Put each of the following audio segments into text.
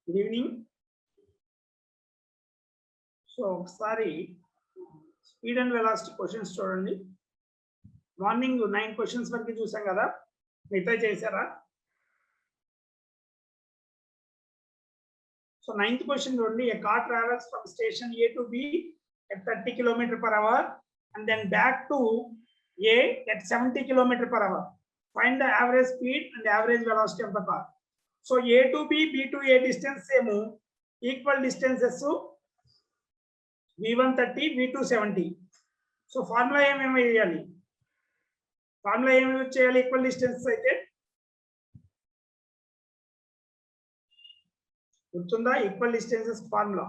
Good evening. So ఒకసారి speed and velocity questions చూడండి. Morning 9 questions వరకు చూసాం కదా, మిగతా చేశారా? సో 9th క్వశ్చన్ చూడండి. A car travels from station A to B at 30 km/h and then back to A at 70 km/h. Find the average speed and average velocity of the car. So A to B, B to A distance same, equal distances V1 30, V2 70. So formula ఏమేమి వేయాలి? Formula ఏమి use చేయాలి? Equal distance అయితే గుర్తుందా? Equal distances formula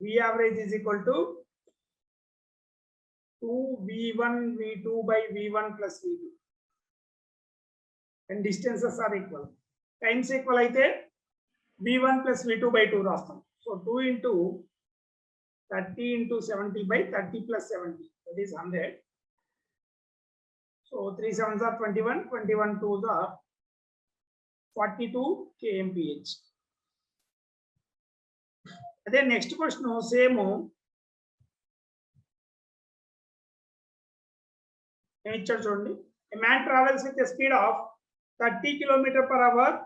V average is equal to 2V1 V2 by V1 plus V2 and distances are equal. Times equal అయితే V1 plus V2 by 2 రాస్తాం. So 2 into 30 into 70 by 30 plus 70, that is 100. So 3 7s are 21, 21 2s are 42 kmph. అదే next question same ఏమి ఇచ్చాడు చూడండి. A man travels with a speed of 30 km/h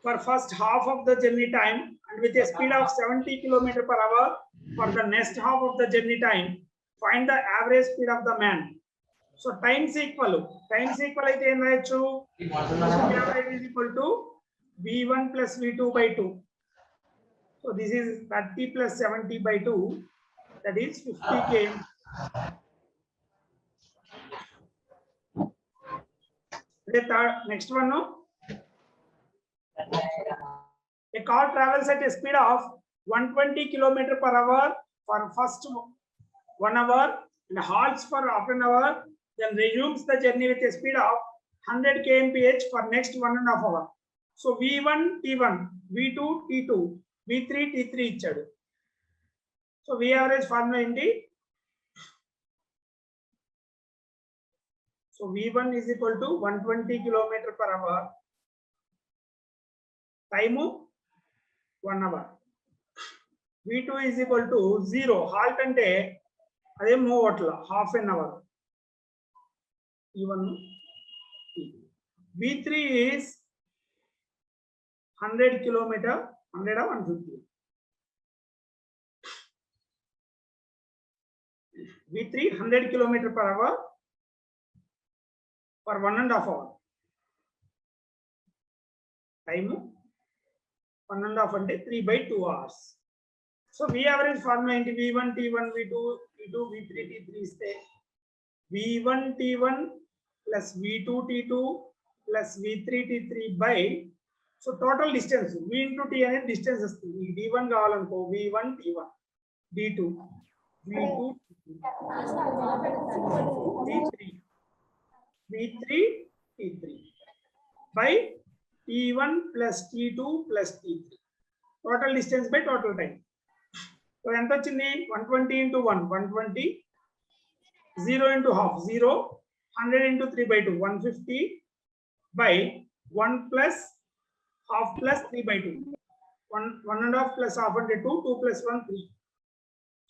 for first half of the journey time and with a speed of 70 km/h for the next half of the journey time. Find the average speed of the man. So times equal అయితే ఏం రాయొచ్చు? average is equal to V1 plus V2 by 2. So this is 30 plus 70 by 2, that is 50 km. Next one, no? A car travels at a speed of 120 km/h for first 1 hour and halts for half an hour, then resumes the journey with a speed of 100 kmph for next 1.5 hours. So V1 T1, V2 T2, V3 T3 ఇచ్చాడు. So V average formula ఏంటి? So V1 is equal to 120 km/h, time 1 hour. V2 is equal to 0, halt అంటే అదే move అట్లా half an hour. E1 V3 is 100 km, 100 or 150. V3 100 km/h for 1.5 hour. Time 1.5 అంటే 3/2 hours. So V average formula ఏంటి? V1 T1 V2 T2 V3 T3 ఇస్తే V1 T1 plus V2 T2 plus V3 T3 by, so total distance V into T అనేది distance వస్తుంది. D1 కావాలనుకో V1 T1, D2 V2 T3 V3 T3 by T1 plus T2 plus T3, total distance by total time. So ఎంత వచ్చింది? 120 into 1 120, 0 into half 0, 100 into 3/2 150 by 1 plus half plus 3/2, 1.5 plus half అంటే 2, 2 plus 1 3.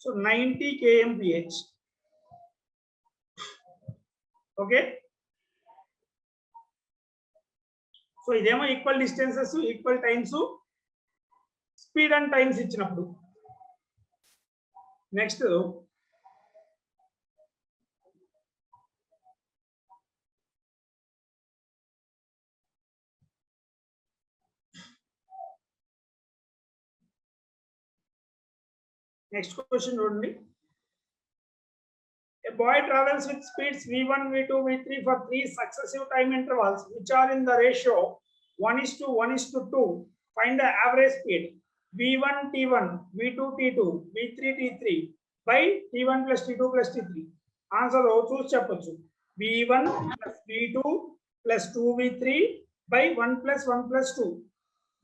So 90 kmph. Okay. So ఇదేమో equal distances, equal times, speed and times ఇచ్చినప్పుడు. Next question చూడండి. A boy travels with speeds V1, V2, V3 for 3 successive time intervals which are in the ratio 1:1:2. Find the average speed V1 T1, V2 T2, V3 T3 by T1 plus T2 plus T3. Answer చూసి చెప్పొచ్చు. V1 plus V2 plus 2V3 by 1 plus 1 plus 2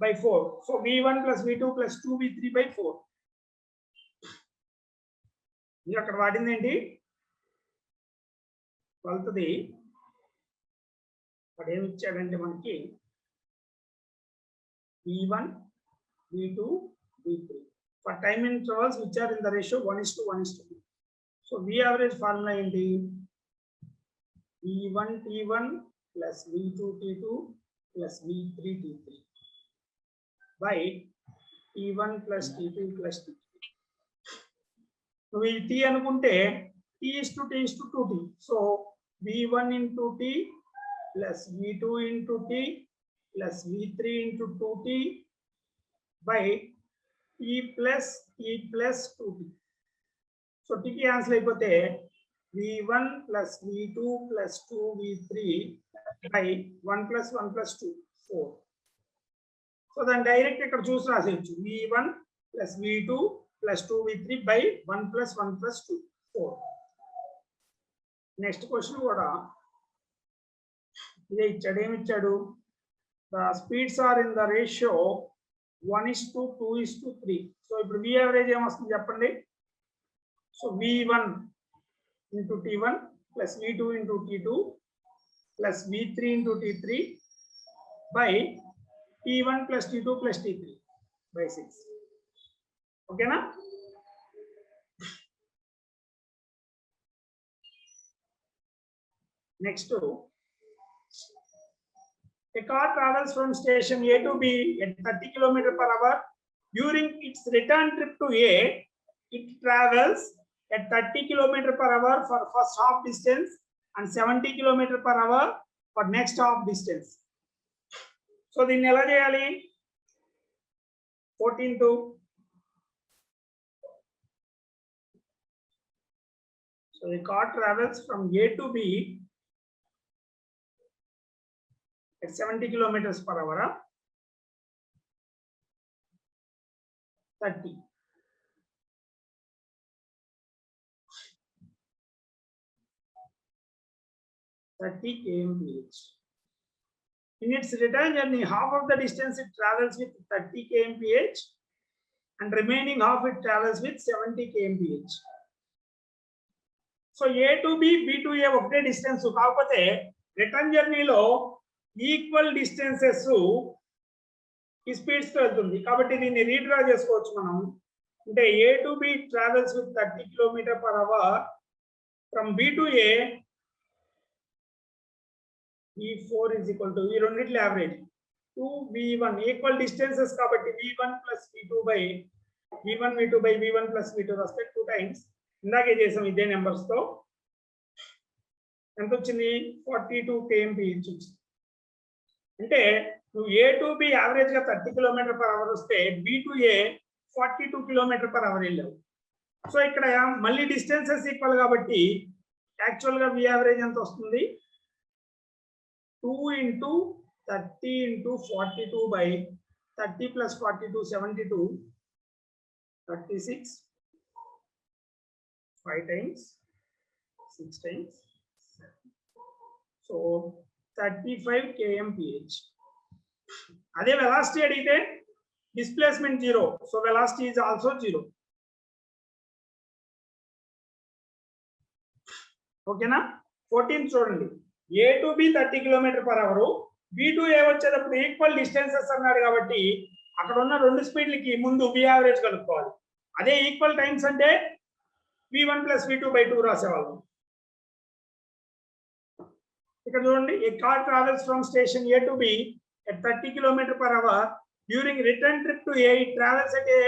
by 4. So V1 plus V2 plus 2V3 by 4. ఇది అక్కడ వాడింది ఏంటి? 12th వాడు ఏమి ఇచ్చాడంటే మనకి V1, V2, V3 for time intervals which are in the ratio 1:1:2. So V average formula ఏంటి? V1 T1 plus V2 T2 plus V3 T3 by T1 plus T2 plus T3. నువ్వు ఈ T అనుకుంటే T is to T is to 2T. So V1 into T plus V2 into T plus V3 into 2T by T plus 2T. So T కి answer అయిపోతే V1 plus V2 plus 2V3 by 1 plus 1 plus 2, 4. So then direct ఇక్కడ చూసి రాసేయచ్చు V1 plus V2 plus 2V3 by 1 plus 1 plus 2, 4. Next question కూడా ఇదే ఇచ్చాడు. ఏమి ఇచ్చాడు? The speeds are in the ratio 1:2:3. So ఇప్పుడు V average ఏమొస్తుంది చెప్పండి? So V1 into T1 plus V2 into T2 plus V3 into T3 by T1 plus T2 plus T3 by 6. ఓకేనా? Next, a car travels from station A to B at 30 km/h. During its return trip to A, it travels at 30 km/h for first half distance and 70 km/h for next half distance. So దీన్ని ఎలా చేయాలి? 14 So the car travels from A to B at 70 km/h, 30. kmph. In its return journey, half of the distance it travels with 30 kmph and remaining half it travels with 70 kmph. So A to B, B to A ఒకటే distance, కాకపోతే return జర్నీలో equal distances ఈ speeds తో వెళ్తుంది. కాబట్టి దీన్ని redraw చేసుకోవచ్చు మనం. అంటే A to B travels with 30 km/h from B to A. V4 is equal to ఈ రెండిట్ల యావరేజ్ 2V1 ఈక్వల్ డిస్టెన్సెస్ కాబట్టి V1 plus V2 by V1 V2 by V1 plus V2 రాస్తే 2 times. ఇందాకే చేసాం ఇదే నెంబర్స్ తో. ఎంత వచ్చింది? 42 kmph వచ్చింది. అంటే నువ్వు A to B యావరేజ్ గా 30 km/h వస్తే B to A 42 km/h వెళ్ళావు. సో ఇక్కడ మళ్ళీ డిస్టెన్సెస్ ఈక్వల్ కాబట్టి యాక్చువల్ గా V యావరేజ్ ఎంత వస్తుంది? 2 into 30 into 42 by 30 plus 42, 72, 36, 5 times, 6 times, 7. So 35 kmph. అదే వెలాసిటీ అడిగితే displacement 0. So velocity is also 0. ఓకేనా? 14 చూడండి. A to B 30 km/h, B to A వచ్చేటప్పుడు ఈక్వల్ డిస్టెన్సెస్ అన్నాడు కాబట్టి అక్కడ ఉన్న రెండు స్పీడ్లకి ముందు V యావరేజ్ కలుపుకోవాలి. అదే ఈక్వల్ టైమ్స్ అంటే V1 plus V2 by 2 రాసేవాళ్ళం. ఇక్కడ చూడండి, a car travels from station A to B at 30 km/h. During return trip to A, it travels at a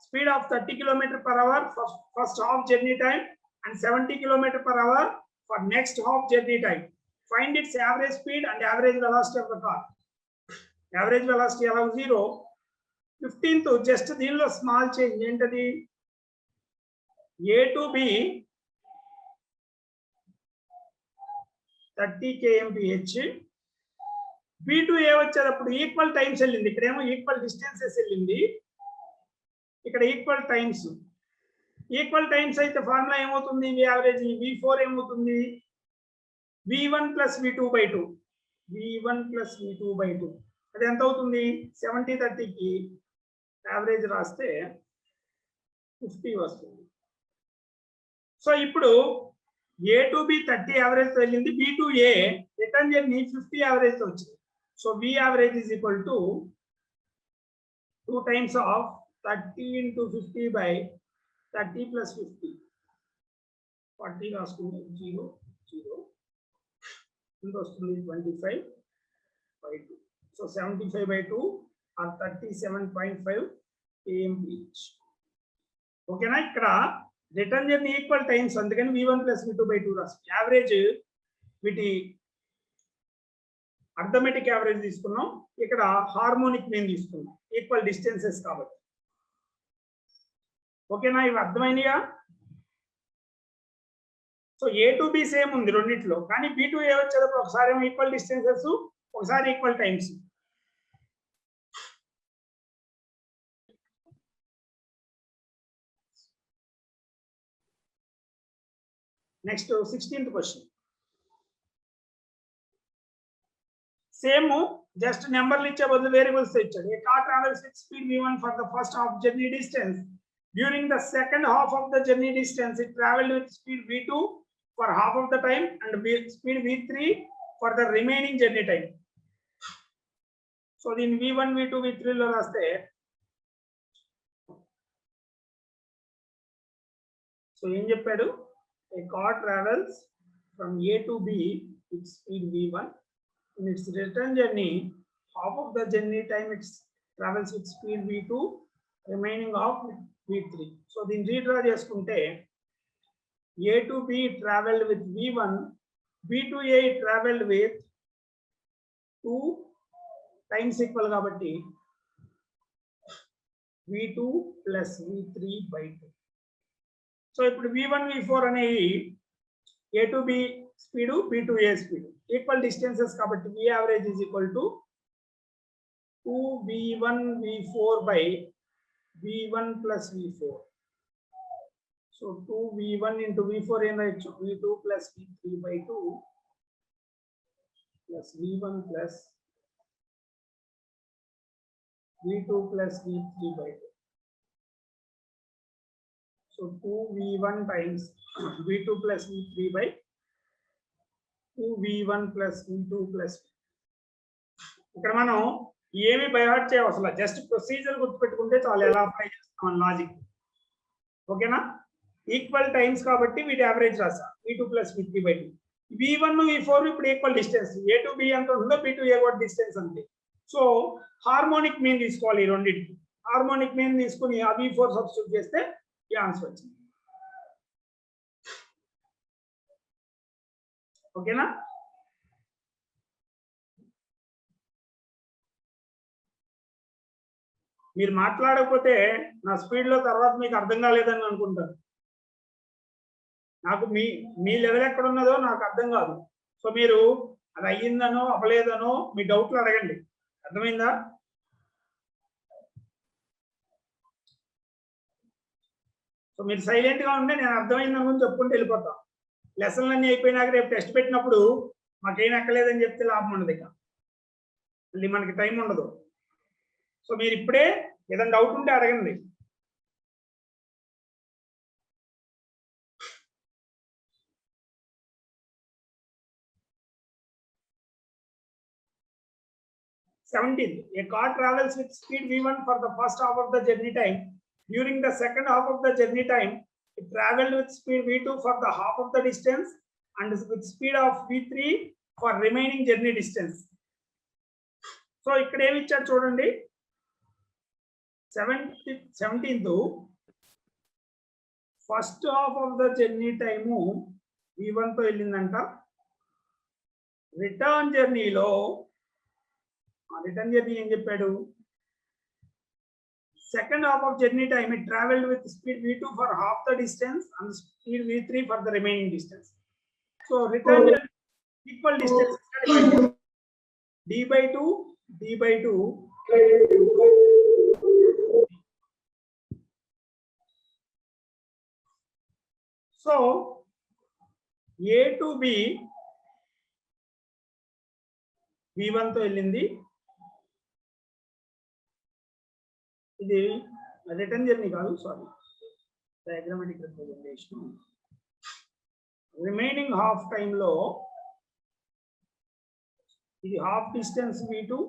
speed of 30 km/h for first half journey time and 70 km/h for next half journey time. Find its average speed and average velocity of the car. Average velocity around 0. 15th just దీనిలో small change ఏంటది? A to B 30 kmph, B to A వచ్చేటప్పుడు equal times వెళ్ళింది. ఇక్కడేమో equal distances వెళ్ళింది, ఇక్కడ equal times. Equal times అయితే formula ఏమవుతుంది? V average V4 ఏమవుతుంది? V1 plus V2 by 2. V1 plus V2 by 2 అది ఎంత అవుతుంది? 70 30కి యావరేజ్ రాస్తే 50 వస్తుంది. సో ఇప్పుడు A to B 30 యావరేజ్ తో వెళ్ళింది, B to A return journey 50 average తో వచ్చింది. So V average is equal to 2 times of 30 into 50 by 30 plus 50. 40 రాసుకుంటే 0 0 ఎంత వస్తుంది 25 by 2. So 75 by 2 or 37.5 kmph. ఓకేనా? ఇక్కడ రిటర్న్ జర్నీ ఈక్వల్ టైమ్స్, అందుకని v1 plus v2 by 2 రాస్తాం. యావరేజ్ వీటి అర్థమెటిక్ యావరేజ్ తీసుకున్నాం, ఇక్కడ హార్మోనిక్ మీన్ తీసుకున్నాం, ఈక్వల్ డిస్టెన్సెస్ కాబట్టి. ఓకేనా? ఇవి అర్థమైనయా? So A to B same ఉంది రెండిట్లో, కానీ బి టు ఏ వచ్చేటప్పుడు ఒకసారి ఏమో ఈక్వల్ డిస్టెన్సెస్, ఒకసారి equal times. Next 16th question. Same just నెంబర్లు ఇచ్చే బదులు వేరియబుల్స్ ఇచ్చాడు. A car travels with speed v1 for the first half journey distance. During the second half of the journey distance it travelled with speed v2 for half of the time and speed v3 for the remaining journey time. So in v1 v2 v3 lo raste, so em cheppadu a car travels from a to b with speed v1. In its return journey, half of the journey time it travels with speed v2, remaining of v3. So din redraw cheskunte A to B traveled with V1, B to A traveled with 2 times equal కాబట్టి V2 plus V3 by 2. So ఇప్పుడు V1 V4 అనేవి A to B speed, B to A speed, equal distances కాబట్టి V average is equal to 2V1 V4 by V1 plus V4. So 2v1 into v4 in v2 plus v3 by 2 plus v1 plus v2 plus v3 by 2. So 2v1 times v2 plus v3 by 2v1 plus v2 plus. ఇక్కడ మనం ఏమి by heart చేయవసరం, just procedure గుర్తుపెట్టుకుంటే చాలు, ఎలా apply చేస్తాం logic. ఓకేనా? Equal times కాబట్టి వీటి యావరేజ్ రాసా, v2 plus v3 by 2. v1 v4 ఇప్పుడు equal distance, a to b ఎంత ఉంటుందో b to a కూడా డిస్టెన్స్ అంతే. సో హార్మోనిక్ మీన్ తీసుకోవాలి ఈ రెండింటికి. హార్మోనిక్ మీన్ తీసుకుని ఆ v4 సబ్స్టిట్యూట్ చేస్తే ఈ ఆన్సర్ వచ్చింది. ఓకేనా? మీరు మాట్లాడకపోతే నా స్పీడ్ లో తర్వాత మీకు అర్థం కాలేదని అనుకుంటారు. నాకు మీ లెవెల్ ఎక్కడ ఉన్నదో నాకు అర్థం కాదు. సో మీరు అది అయ్యిందనో అవ్వలేదనో మీ డౌట్లు అడగండి. అర్థమైందా? సో మీరు సైలెంట్ గా ఉంటే నేను అర్థమైందని చెప్పుకుంటూ వెళ్ళిపోతాం. లెసన్లు అన్నీ అయిపోయినాక రేపు టెస్ట్ పెట్టినప్పుడు మాకేం ఎక్కలేదని చెప్తే లాభం ఉండదు, ఇక మళ్ళీ మనకి టైం ఉండదు. సో మీరు ఇప్పుడే ఏదైనా డౌట్ ఉంటే అడగండి. A car travels with speed v1 for the first half of the journey time. During the second half of the journey time, it traveled with speed v2 for the half of the distance and with speed of v3 for remaining journey distance. So ఇక్కడ ఏమి ఇచ్చారు చూడండి, 17th first half of the journey time v1 తో వెళ్ళిందంట. Return జర్నీలో return journey ఏం చెప్పాడు, second half of journey time it travelled with speed v2 for half the distance and speed v3 for the remaining distance. So return journey equal distance d by 2 d by 2 so A to B v1 తో వెళ్ళింది. ఇది return journey కాదు, sorry, diagrammatic representation. Remaining half టైంలో ఇది half distance v2,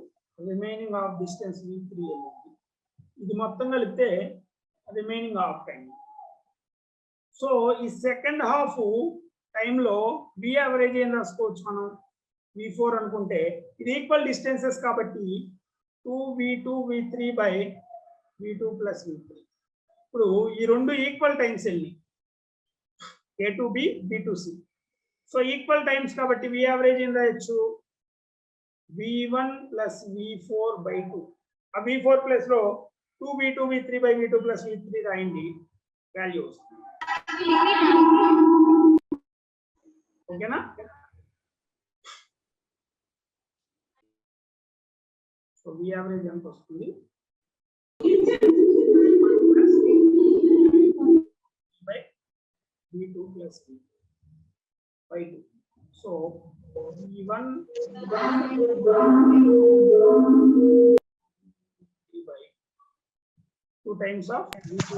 remaining half distance v3 వెళ్ళింది. ఇది మొత్తం కలిపితే రిమైనింగ్ హాఫ్ టైం. సో ఈ సెకండ్ హాఫ్ టైంలో వి యావరేజ్ ఏం రాసుకోవచ్చు మనం, V4 అనుకుంటే ఇది ఈక్వల్ డిస్టెన్సెస్ కాబట్టి 2V2 V3 by V2 plus V3. ఇప్పుడు ఈ రెండు ఈక్వల్ టైమ్స్ వెళ్ళి A to B, B to C. So equal times కాబట్టి వి యావరేజ్ ఏం రాయొచ్చు, V1 ప్లస్ V4 బై 2. ఆ V4 ప్లస్ లో 2V2 V3 by V2 plus V3 రాయండి, వాల్యూ వస్తుంది. ఓకేనా? సో వి యావరేజ్ ఎంత వస్తుంది, by V2 plus V3 by 2. So V1 by 2 times of V2.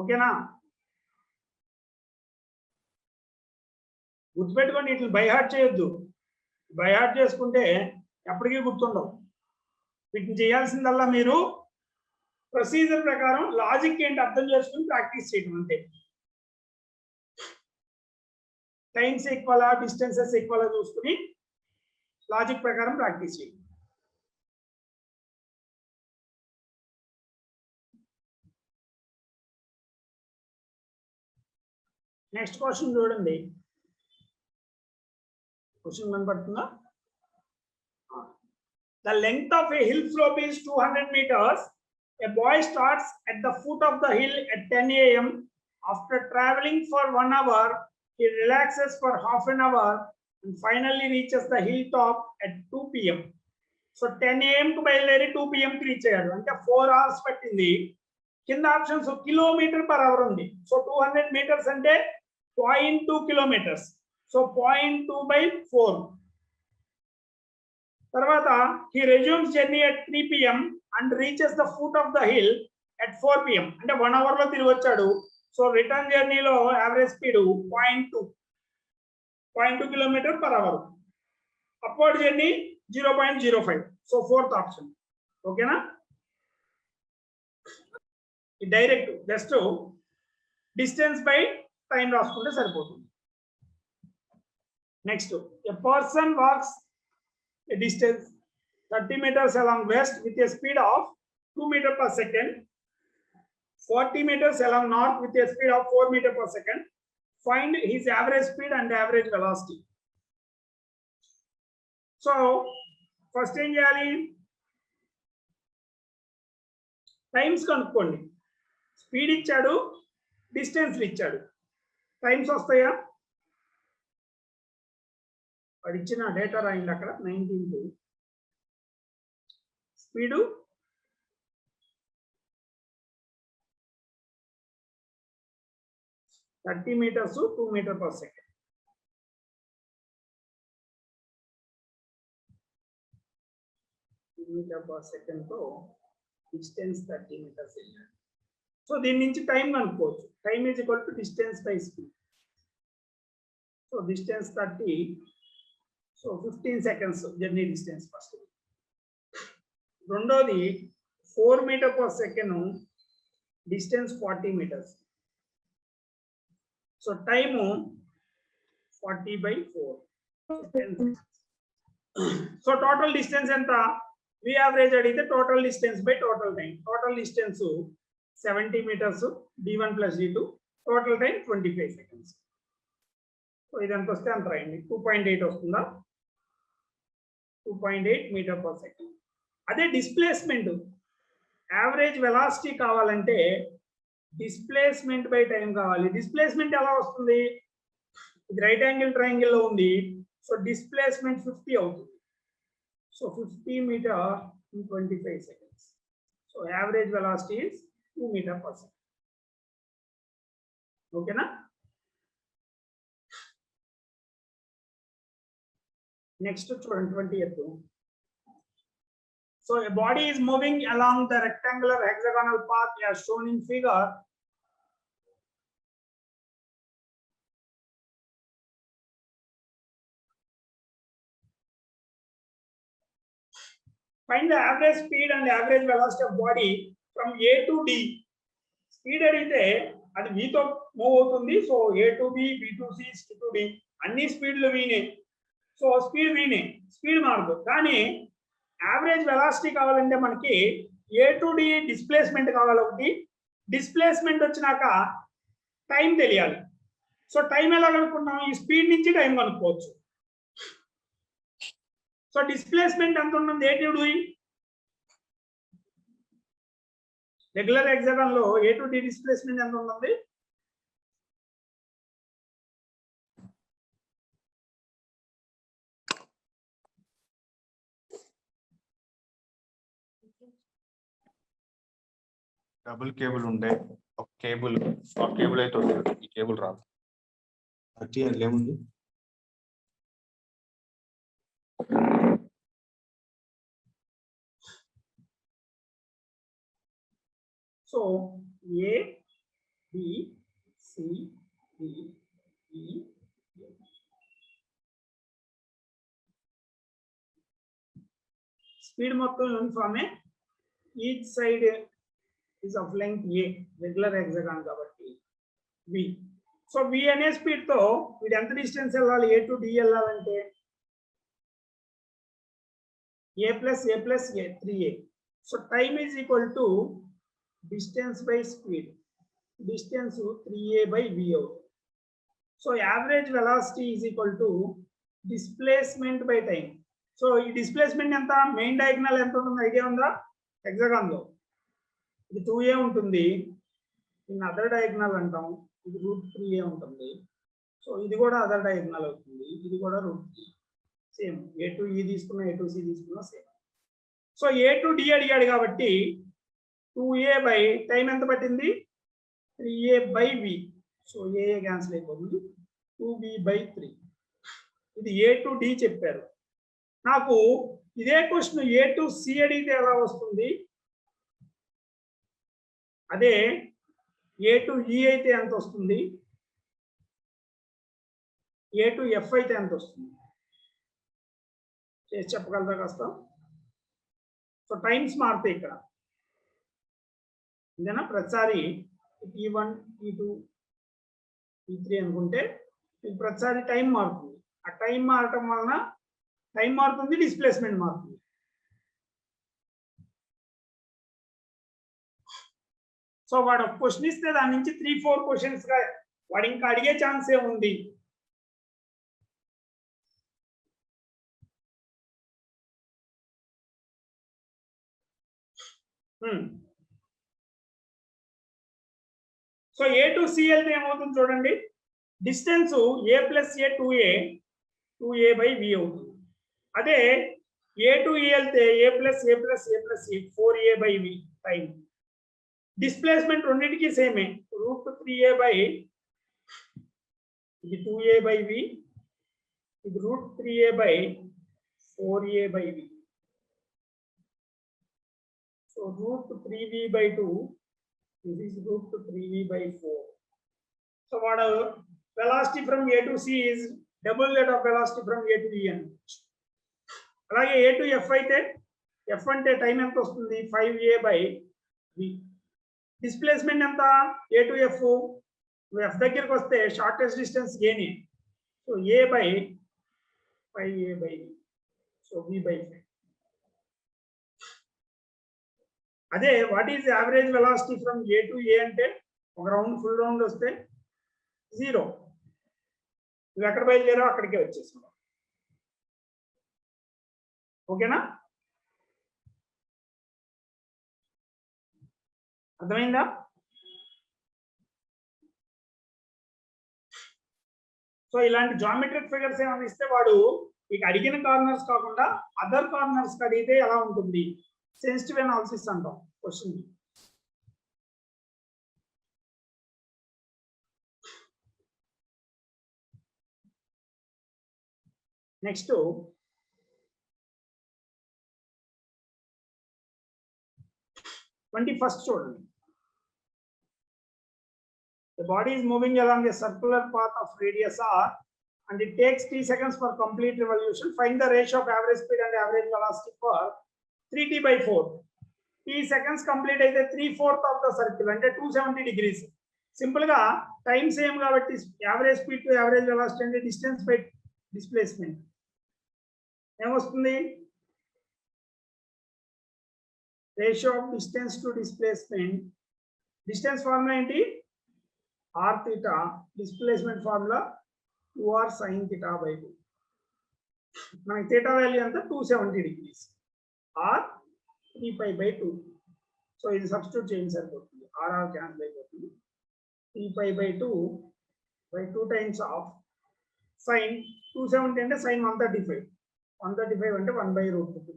ఓకేనా? గుర్తుపెట్టుకోండి, ఇట్లా బై హార్ట్ చేయొద్దు. బై హార్ట్ చేసుకుంటే ఎప్పటికీ గుర్తుండవు. వీటిని చేయాల్సిందల్లా మీరు ప్రొసీజర్ ప్రకారం లాజిక్ ఏంటి అర్థం చేసుకుని ప్రాక్టీస్ చేయడం అంతే. టైమ్స్ ఈక్వల్, డిస్టెన్సెస్ ఈక్వల్ చూసుకుని లాజిక్ ప్రకారం ప్రాక్టీస్ చేయండి. నెక్స్ట్ క్వశ్చన్ చూడండి. క్వశ్చన్ కనపడుతుందా? The length of a hill slope is 200 meters. A boy starts at the foot of the hill at 10 a.m. After traveling for 1 hour, he relaxes for half an hour and finally reaches the hilltop at 2 p.m. So 10 a.m. కు బయలుదేరి 2 p.m. కి reach అయ్యాడు, అంటే 4 hours పట్టింది. కింద options kilometre per hour ఉంది. So 200 meters అంటే 0.2 kilometers. So 0.2 by 4. తర్వాత he resumes journey at 3 p.m. and reaches the foot of the hill at 4 p.m. అంటే 1 hour లో తిరిగి వచ్చాడు. సో రిటర్న్ జర్నీలో average speed 0.2 kilometre per hour. Upward journey 0.05. So 4th option. ఓకేనా? Direct just distance by time రాసుకుంటే సరిపోతుంది. Next, a person walks a distance 30 meters along west with a speed of 2 meters per second, 40 meters along north with a speed of 4 meters per second. Find his average speed and average velocity. So first ఏం చేయాలి, times కనుక్కోండి. Speed ఇచ్చాడు, distance ఇచ్చాడు, times వస్తాయా? వాడు ఇచ్చిన data రాయండి అక్కడ. 19 speed, thirty metres 2 meters per second. Metre per second తో డిస్టెన్స్ 30 meters వెళ్ళాడు. సో దీని నుంచి టైం కనుక్కోవచ్చు. Time is equal to distance by speed. So distance 30, so 15 seconds journey distance first. రెండోది 4 meters per second, distance 40 meters. So time 40/4. So total distance ఎంత? V average అడిగితే total distance by total time. Total distance 70 meters, d1 plus d2. Total time 25 seconds. So ఇది ఎంత వస్తే అంత రాయండి. 2.8 వస్తుందా? 2.8 meters per second. అదే డిస్ప్లేస్మెంట్, యావరేజ్ వెలాసిటీ కావాలంటే డిస్ప్లేస్మెంట్ బై టైం కావాలి. డిస్ప్లేస్మెంట్ ఎలా వస్తుంది? ఇది రైట్ యాంగిల్ ట్రయాంగిల్ లో ఉంది. సో డిస్ప్లేస్మెంట్ 50 అవుతుంది. So 50 meters in 25 seconds. So average velocity is 2 meters per second. ఓకేనా? నెక్స్ట్ చూడండి 20th. So a body is moving along the rectangular hexagonal path as shown in figure. Find the average speed and average velocity of body from A to D. Speed అడిగితే అది V తో move అవుతుంది. So A to B, B to C, C to D అన్ని స్పీడ్లు వీనే. So speed వీనే, speed మారదు. కానీ average velocity కావాలంటే మనకి A to D displacement కావాలి. ఒకటి డిస్ప్లేస్మెంట్ వచ్చినాక టైం తెలియాలి. సో టైం ఎలా కనుక్కున్నాం? ఈ స్పీడ్ నుంచి టైం కనుక్కోవచ్చు. సో డిస్ప్లేస్మెంట్ ఎంత ఉంటుంది A to D? Regular hexagon లో A to D డిస్ప్లేస్మెంట్ ఎంత ఉంటుంది? డబుల్ కేబుల్ ఉండే ఒక కేబుల్ అయితే వస్తుంది, ఈ కేబుల్ రాదు. 30 అందులో ఏముంది? So A, B, C, D, E, speed మొత్తం యూనిఫామే. Each side is of length A, regular hexagon కాబట్టి V. సో V అనే స్పీడ్ తో వీడు ఎంత డిస్టెన్స్ వెళ్ళాలి? A to D వెళ్ళాలంటే A plus A plus A 3A. So time is equal to distance by speed. Distance 3A by V అవుతుంది. So average velocity is equal to displacement by time. So ఈ displacement ఎంత? Main diagonal ఎంత ఉంటుంది idea ఉందా? Hexagon లో ఇది 2A ఉంటుంది. దీన్ని అదర్ డయాగ్నల్ అంటాం. ఇది √3A ఉంటుంది. సో ఇది కూడా అదర్ డయాగ్నల్ అవుతుంది. ఇది కూడా √3. సేమ్ A to E తీసుకున్నా, A to C తీసుకున్నా same. So A to D అడిగాడు కాబట్టి 2A బై టైం ఎంత పట్టింది? 3A by V. So A cancel అయిపోతుంది. 2B by 3. ఇది A to D చెప్పారు. నాకు ఇదే క్వశ్చన్ A to C అడిగితే ఎలా వస్తుంది? అదే A to E అయితే ఎంత వస్తుంది? A to F అయితే ఎంత వస్తుంది? చేసి చెప్పగలరా కాస్త? సో టైమ్స్ మారుతాయి ఇక్కడ. ఇదేనా ప్రతిసారి T1, T2, T3 అనుకుంటే ప్రతిసారి టైం మారుతుంది. ఆ టైం మారటం వలన టైం మారుతుంది, డిస్ప్లేస్మెంట్ మారుతుంది. సో వాడు ఒక క్వశ్చన్ ఇస్తే దాని నుంచి 3-4 క్వశ్చన్స్ గా వాడు ఇంకా అడిగే ఛాన్సే ఉంది. సో A to C వెళ్తే ఏమవుతుంది చూడండి. Distance A plus A 2A by V అవుతుంది. అదే A to E వెళ్తే A plus A plus A plus A 4A by V time. Displacement రెండింటికి సేమే. √3A by ఇది 2A by V, ఇది √3A by 4A by V. So √3V by 2, this is √3V by 4. So వాడు velocity from A to C is double that of velocity from A to E అని. అలాగే A to F అయితే F అంటే time ఎంత వస్తుంది? 5A by V. Displacement ఎంత? A to F. F దగ్గరికి వస్తే shortest distance gain. So A by 5A by V. So V by 5. అదే what is average velocity from A to A అంటే ఒక రౌండ్ ఫుల్ రౌండ్ వస్తే 0. నువ్వు ఎక్కడ బయలుదేరావు అక్కడికే వచ్చేసావు. ఓకేనా? అర్థమైందా? సో ఇలాంటి జామెట్రిక్ ఫిగర్స్ ఏమైనా ఇస్తే వాడు ఇక అడిగిన కార్నర్స్ కాకుండా అదర్ కార్నర్స్ అడిగితే ఎలా ఉంటుంది? సెన్సిటివ్ అనాలిసిస్ అంటాం క్వశ్చన్. నెక్స్ట్ 21st చూడండి. The body is moving along a circular path of radius r and it takes t seconds for complete revolution. Find the ratio of average speed and average velocity for 3t/4. t seconds complete అయితే 3/4 of the circle అంటే 270 degrees. Simple గా time same కాబట్టి average speed to average velocity అంటే distance by displacement ఏమొస్తుంది? Ratio of distance to displacement. Distance formula ఏంటి? r theta. Displacement formula 2r sin theta by 2. మనకి theta value ఎంత? 270 degrees. r 3π/2. So ఇది substitute చేయండి సరిపోతుంది. r cancel అయిపోతుంది. 3π/2 by 2 times of sin 270 అంటే sin 135. 135 అంటే 1/√2.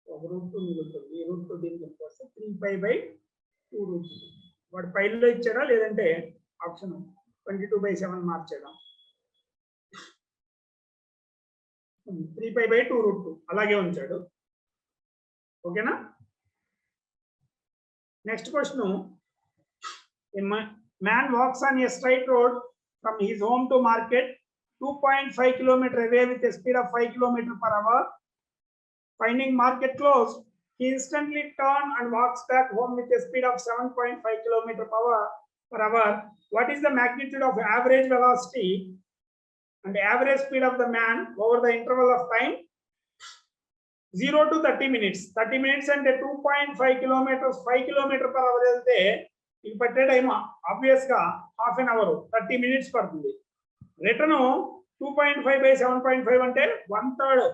ఒక √2 మిగులుతుంది. √2 దీనికి వస్తే 3π/2 వాడు పైలో ఇచ్చాడా లేదంటే ఆప్షన్ 22/7 మార్చాడా? 3π/2 అలాగే ఉంచాడు. ఓకేనా? Next question. A man walks on a straight road from his home to market 2.5 km away with a speed of 5 km per hour. Finding market closed, he instantly turns and walks back home with a speed of 7.5 km per hour. What is the magnitude of average velocity and the average speed of the man over the interval of time 0 to 30 minutes? 30 minutes and 2.5 kilometers 5 km per hour వెళ్తే ఇది పట్టే time obvious గా half an hour 30 minutes పడుతుంది. Return 2.5/7.5 అంటే 1/3.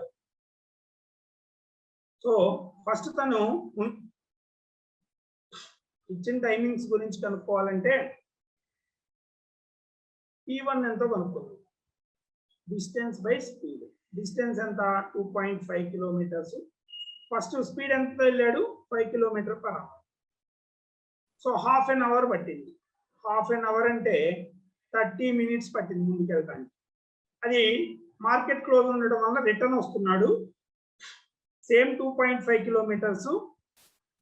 So first తను ఇచ్చిన timings గురించి కనుక్కోవాలంటే T1 ఎంతో కనుక్కోవాలి. Distance by speed. డిస్టెన్స్ ఎంత? 2.5 kilometers. ఫస్ట్ స్పీడ్ ఎంత వెళ్ళాడు? 5 km per hour. So half an hour పట్టింది. హాఫ్ అన్ అవర్ అంటే 30 minutes పట్టింది ముందుకు వెళ్ళడానికి. అది మార్కెట్ క్లోజ్ ఉండడం వల్ల రిటర్న్ వస్తున్నాడు. Same 2.5 kilometers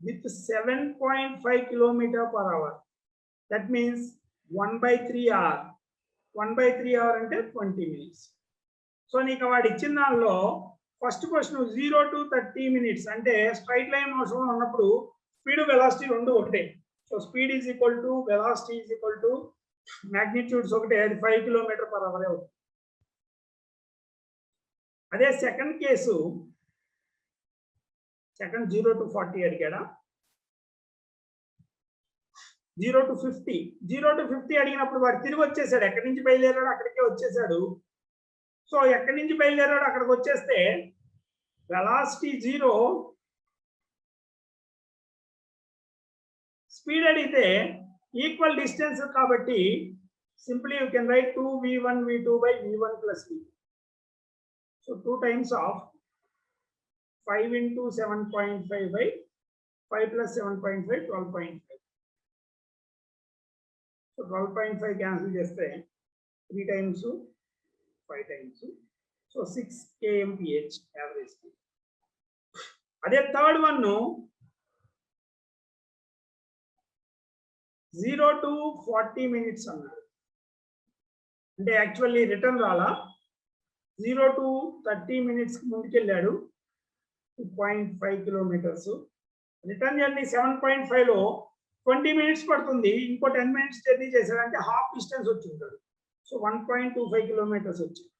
with 7.5 km per hour. That means 1/3 hour. 1/3 hour అంటే 20 minutes. సో నీకు వాడు ఇచ్చిన దానిలో ఫస్ట్ క్వశ్చన్ 0 to 30 minutes అంటే స్ట్రైట్ లైన్ మోషన్ ఉన్నప్పుడు స్పీడ్ వెలాసిటీ రెండు ఒకటే. So speed is equal to velocity is equal to magnitudes ఒకటే. అది 5 km per hour అవుతుంది. అదే second case, second 0 to 40 అడిగాడా? 0 to 50. 0 to 50 అడిగినప్పుడు వాడు తిరిగి వచ్చేసాడు. ఎక్కడి నుంచి బయలుదేరాడు అక్కడికే వచ్చేసాడు. సో ఎక్కడి నుంచి బయలుదేరాడు అక్కడికి వచ్చేస్తే వెలాసిటీ 0, స్పీడ్ అడిగితే ఈక్వల్ డిస్టెన్స్ కాబట్టి simply you can write 2v1 v2 by v1 plus v. So 2 times of 5 into 7.5 by 5 plus 7.5 12.5. So 12.5 cancel చేస్తే 3 times 5 times. So 6 kmph average speed. అదే థర్డ్ వన్ 0 to 40 minutes అన్నాడు. అంటే actually return రాలా. 0 to 30 minutes ముందుకెళ్ళాడు. 2.5 kilometers. Return journey 7.5 లో 20 minutes పడుతుంది. ఇంకో 10 minutes journey చేశాడంటే half distance వచ్చింటాడు. So 1.25 kilometers వచ్చింది.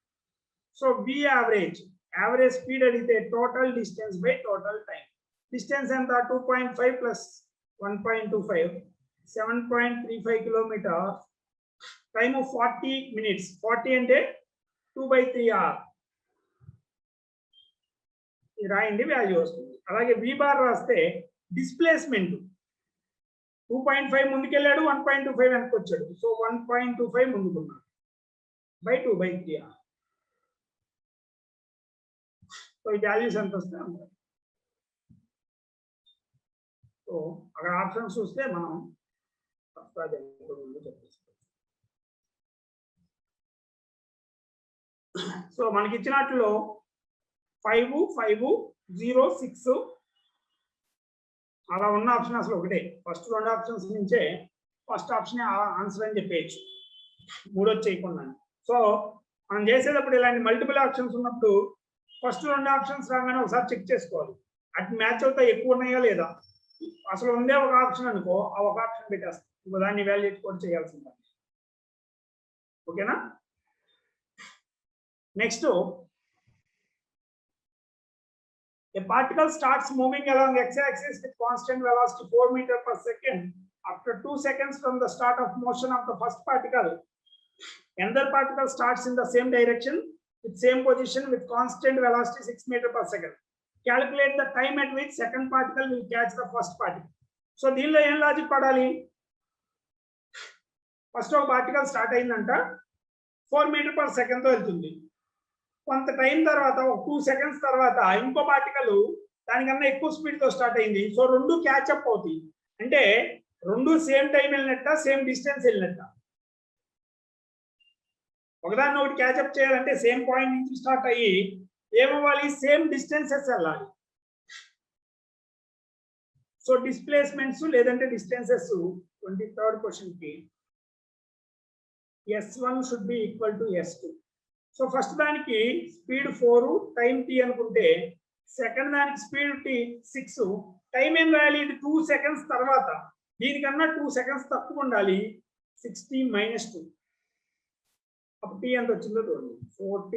సో వి యావరేజ్ స్పీడ్ అడిగితే total distance by total time. Distance ఎంత? 2.5 plus 1.25 7.35 kilometers. Time 40 minutes. 40 అంటే 2/3 hour. రాయండి, వాల్యూ వస్తుంది. అలాగే వి బార్ రాస్తే డిస్ప్లేస్మెంట్ 2.5 ముందుకెళ్ళాడు, 1.25 వెనక్కి వచ్చాడు. సో 1.25 ముందుకున్నాడు బై 2/3 hour. సో ఈ వాల్యూస్ ఎంత వస్తే అంత. సో అక్కడ ఆప్షన్స్ చూస్తే మనం సో మనకి ఇచ్చినట్లు 5, 5, 0, 6 అలా ఉన్న ఆప్షన్ అసలు ఒకటే. ఫస్ట్ 2 ఆప్షన్స్ నుంచే ఫస్ట్ ఆప్షన్ ఆన్సర్ అని చెప్పేయచ్చు, మూడోది చేయకుండా. సో మనం చేసేటప్పుడు ఇలాంటి మల్టిపుల్ ఆప్షన్స్ ఉన్నప్పుడు ఫస్ట్ 2 ఆప్షన్స్ రాగానే ఒకసారి చెక్ చేసుకోవాలి. అటు మ్యాచ్ అవుతా ఎక్కువ ఉన్నాయా లేదా, అసలు ఉందే ఒక ఆప్షన్ అనుకో, ఆ ఒక ఆప్షన్ పెట్టేస్తాం, ఇంకో దాన్ని వాల్యుయేట్ కూడా చేయాల్సిందే. ఓకేనా. Next, a particle starts moving along x-axis with constant velocity 4 meters per second. After 2 seconds from the start of motion of the first particle, another particle starts in the same direction with same position with constant velocity 6 meters per second. Calculate the time at which second particle will catch the first particle. So దీనిలో ఏం logic పడాలి, first ఒక particle start అయిందంట 4 metre per second తో వెళ్తుంది, కొంత time తర్వాత ఒక 2 సెకండ్స్ తర్వాత ఇంకో పార్టికల్ దానికన్నా ఎక్కువ స్పీడ్ తో స్టార్ట్ అయింది. సో రెండు క్యాచ్ అప్ అవుతాయి, అంటే రెండు సేమ్ టైం వెళ్ళినట్ట, సేమ్ డిస్టెన్స్ వెళ్ళినట్ట. ఒకదాన్ని ఒకటి క్యాచ్ అప్ చేయాలంటే సేమ్ పాయింట్ నుంచి స్టార్ట్ అయ్యి ఏమవ్వాలి, సేమ్ డిస్టెన్సెస్ వెళ్ళాలి. సో డిస్ప్లేస్మెంట్స్ లేదంటే డిస్టెన్సెస్ 23rd క్వశ్చన్ కి S1 should be equal to S2. So first దానికి స్పీడ్ 4, టైం t అనుకుంటే, సెకండ్ దానికి స్పీడ్ t 6, టైం ఏం రాయాలి, ఇది 2 సెకండ్స్ తర్వాత, దీనికన్నా 2 సెకండ్స్ తక్కువ ఉండాలి, 60 - 2. అప్పుడు t ఎంత వచ్చిందో చూడండి, 4t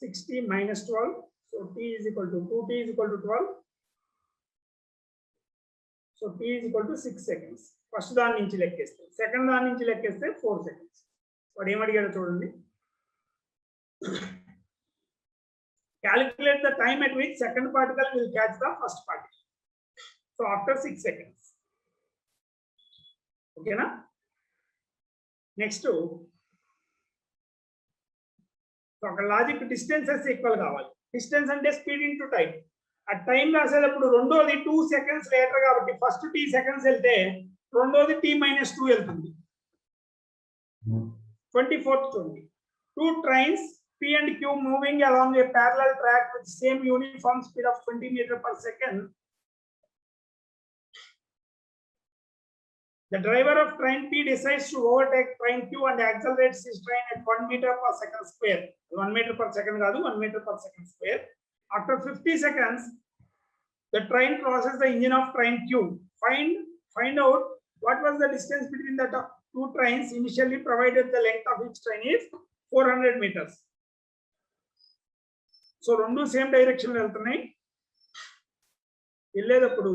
60 - 12. So t is equal to 2t is equal to 12. So t is equal to 6 seconds. First దాని నుంచి లెక్కేస్తే, సెకండ్ దాని నుంచి లెక్కేస్తే 4 seconds. వాడు ఏమడిగాడో చూడండి. Calculate the time at which second particle will catch the first particle. So after 6 seconds. Okay na? Next, logic distances equal కావాలి. Distance అంటే speed into time. ఆ time రాసేటప్పుడు రెండోది 2 సెకండ్స్ లేటర్ కాబట్టి ఫస్ట్ t సెకండ్స్ వెళ్తే రెండోది t - 2 వెళ్తుంది. 24th చూడండి. 2 trains P and Q moving along a parallel track with same uniform speed of 20 meters per second. The driver of train P decides to overtake train Q and accelerates his train at 1 meter per second square. 1 meter per second కాదు, 1 meter per second square. After 50 seconds, the train crosses the engine of train Q. Find out what was the distance between the two trains initially, provided the length of each train is 400 meters. So రెండు same direction వెళ్తున్నాయి. వెళ్ళేటప్పుడు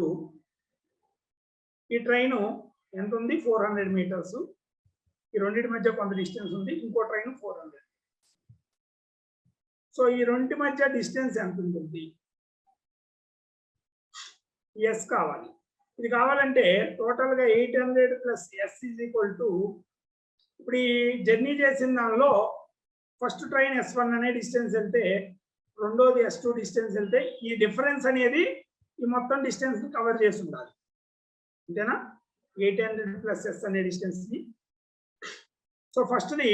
ఈ train ఎంత ఉంది, 400 meters. ఈ రెండింటి మధ్య కొంత డిస్టెన్స్ ఉంది, ఇంకో ట్రైన్ 400. సో ఈ రెండింటి మధ్య డిస్టెన్స్ ఎంత ఉంటుంది, ఎస్ కావాలి. ఇది కావాలంటే టోటల్ గా 800 + s ఈజ్ ఈక్వల్ టు, ఇప్పుడు ఈ జర్నీ చేసిన దానిలో ఫస్ట్ ట్రైన్ S1 అనే డిస్టెన్స్ వెళ్తే, రెండోది S2 డిస్టెన్స్ వెళ్తే, ఈ డిఫరెన్స్ అనేది ఈ మొత్తం డిస్టెన్స్ ని కవర్ చేసి ఉండాలి. అంతేనా, 800 + s అనే డిస్టెన్స్ ని. So first the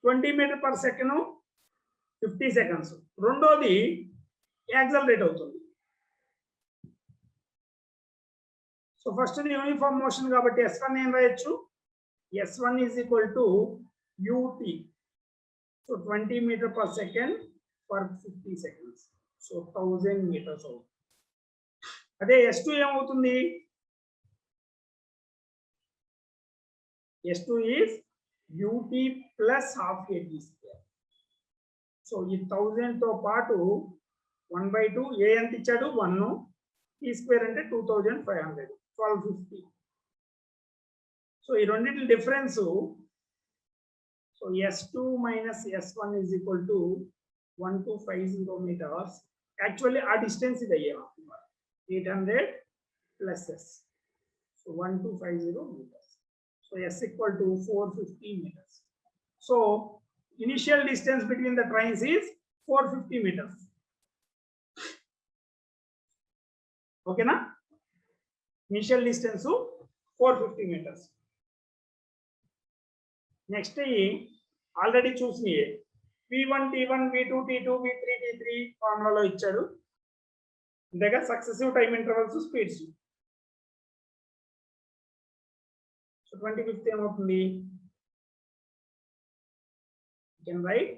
20 meters per second 50 seconds, రెండోది యాక్సలరేట్ అవుతుంది. So first the uniform motion కాబట్టి S1 ఏం రాయొచ్చు, S1 is equal to ut. So 20 meters per second for 50 seconds. So 1000 meters అవుతుంది. అదే S2 ఏమవుతుంది, S2 is ut plus half at square. So ఈ 1000 తో పాటు 1/2 ఏ ఎంత ఇచ్చాడు 1, t స్క్వేర్ అంటే 2500, 1250. సో ఈ రెండింటి difference, so S2 - S1 is equal to 1250 meters. Actually ఆ డిస్టెన్స్ ఇది అయ్యే 800 + s. So 1250 meters. So s equal to 450 meters. So initial distance between the trains is 450 meters. Okay na? Initial distance 450 meters. Next already చూసినాయి, V1 T1 V2 T2 V3 T3 ఫార్ములాలో ఇచ్చాడు. అంతేగా successive time intervals speeds. So 25th ఏమవుతుంది, can write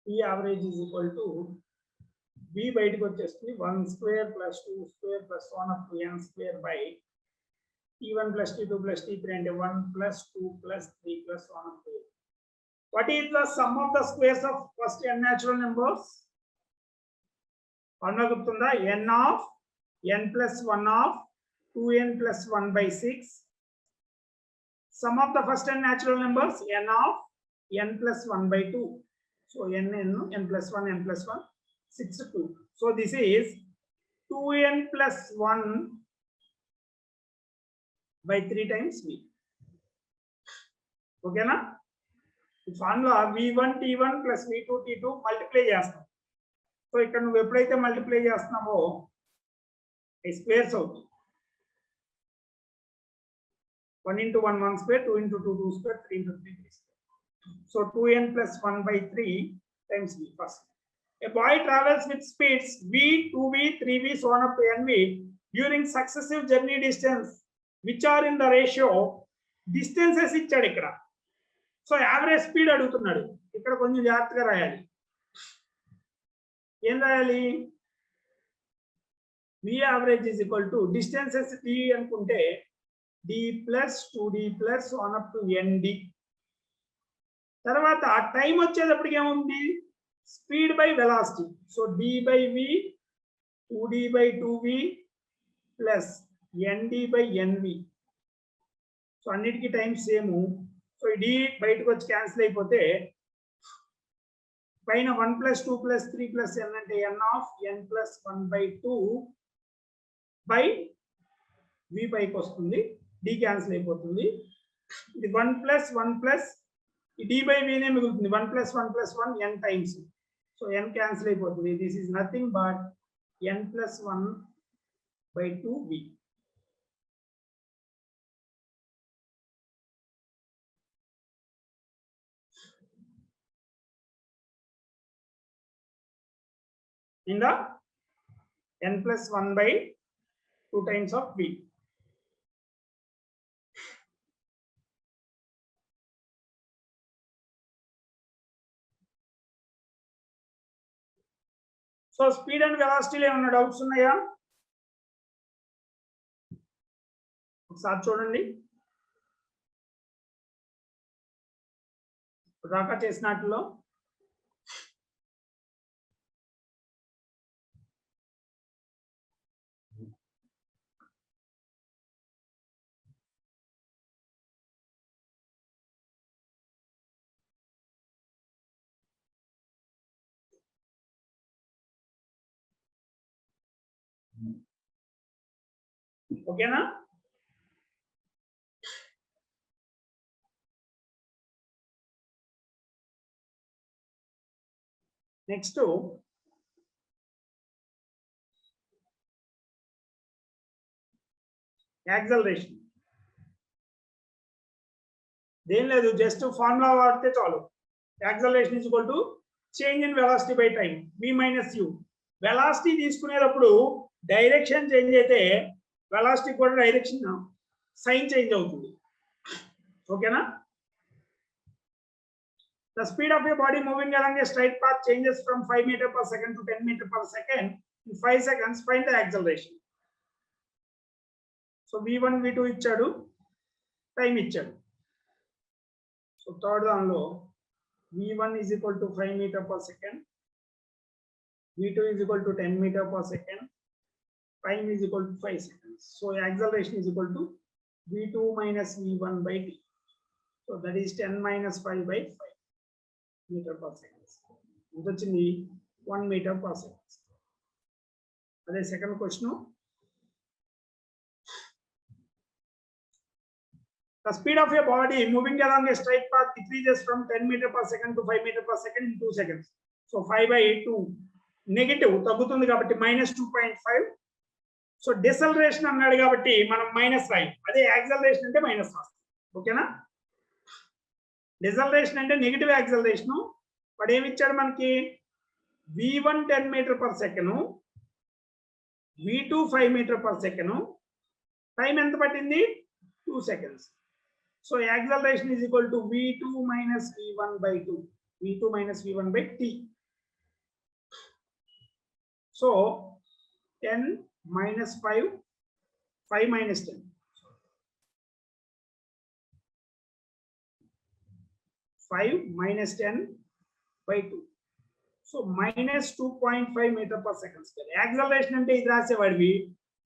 P average is equal to V v బయటకు వచ్చేస్తుంది 1 square plus 2 square plus 1 up to n square by t1 plus t2 plus t3 అంటే 1 plus 2 plus 3 plus 1 up to n. What is the sum of the squares of first n natural numbers? n of n plus 1 of 2n plus 1 by 6. Sum of the first n natural numbers n of n plus 1 by 2. So n plus 1, n plus 1, 6 to 2. So this is 2n plus 1 by 3 times v. Okay na? The formula v1 t1 plus v2 t2 multiply చేస్తాం. So ఇక్కడ నువ్వు ఎప్పుడైతే multiply చేస్తున్నావో squares అవుతుంది. 1 into 1 1 square, 2 into 2 2 square, 3 into 3 3 square. So 2n plus 1 by 3 times v first. A boy travels with speeds v, 2v, 3v, so on up to nv during successive journey distance which are in the ratio distances ఇచ్చాడు ఇక్కడ. So average speed అడుగుతున్నాడు. ఇక్కడ కొంచెం జాగ్రత్తగా రాయాలి. ఏం రాయాలి? v average is equal to distances d అనుకుంటే d plus 2d plus 1 up to nd. తర్వాత టైం వచ్చేటప్పటికి ఏముంది? Speed by velocity. So d by v 2d by 2v plus nd by nv. So అన్నిటికీ టైం సేమ్. సో d బయటకు వచ్చి cancel అయిపోతే పైన 1 plus 2 plus 3 plus n అంటే n of n plus 1 by 2 by v పైకి వస్తుంది. d cancel అయిపోతుంది. ఇది 1 plus 1 plus d by v నే మిగులుతుంది. 1 plus 1 plus 1 n times. So n cancel అయిపోతుంది. This is nothing but n plus 1 by 2v. In the n plus 1 by 2 times of v. So speed and వెలాసిటీలో ఏమన్నా doubts ఉన్నాయా? ఒకసారి చూడండి. దాకా చేసినట్లో ఓకేనా? Next acceleration. దేం లేదు, జస్ట్ ఫార్ములా వాడితే చాలు. Acceleration is equal to change in velocity by time v minus u. Velocity తీసుకునేటప్పుడు డైరెక్షన్ చేంజ్ అయితే వెలాసిటీ కూడా డైరెక్షన్ సైన్ చేంజ్ అవుతుంది. ఓకేనా? The speed of a body moving along a straight path changes from 5 meters per second to 10 meters per second in 5 seconds. Find the acceleration. So v1 v2 ఇచ్చాడు, time ఇచ్చాడు. So third దానిలో v1 is equal to 5 meters per second, v2 is equal to 10 meters per second, time is equal to 5 seconds. So acceleration is equal to v2 minus v1 by t. So that is 10 minus 5 by 5 meter per second. This is 1 meter per second. That is second question. The speed of a body moving along a straight path decreases from 10 meters per second to 5 meters per second in 2 seconds. So 5 by 2 negative తగ్గుతుంది కాబట్టి -2.5. So డిసెలరేషన్ అన్నాడు కాబట్టి మనం minus రాయి. అదే acceleration అంటే minus రాస్తాం. ఓకేనా? డిసెలరేషన్ అంటే నెగటివ్ యాక్సలరేషన్. వాడు ఏమి ఇచ్చాడు మనకి? v1 10 metre per second, v2 5 metre per second. Time ఎంత పట్టింది? 2 seconds. So acceleration is equal to v2 minus v1 by 2, v2 minus v1 by t. So 10 minus 5, 5 minus 10. 5 minus 10 by 2. So minus 2.5 meter per second square. Acceleration అంటే ఇది రాసేవాడివి,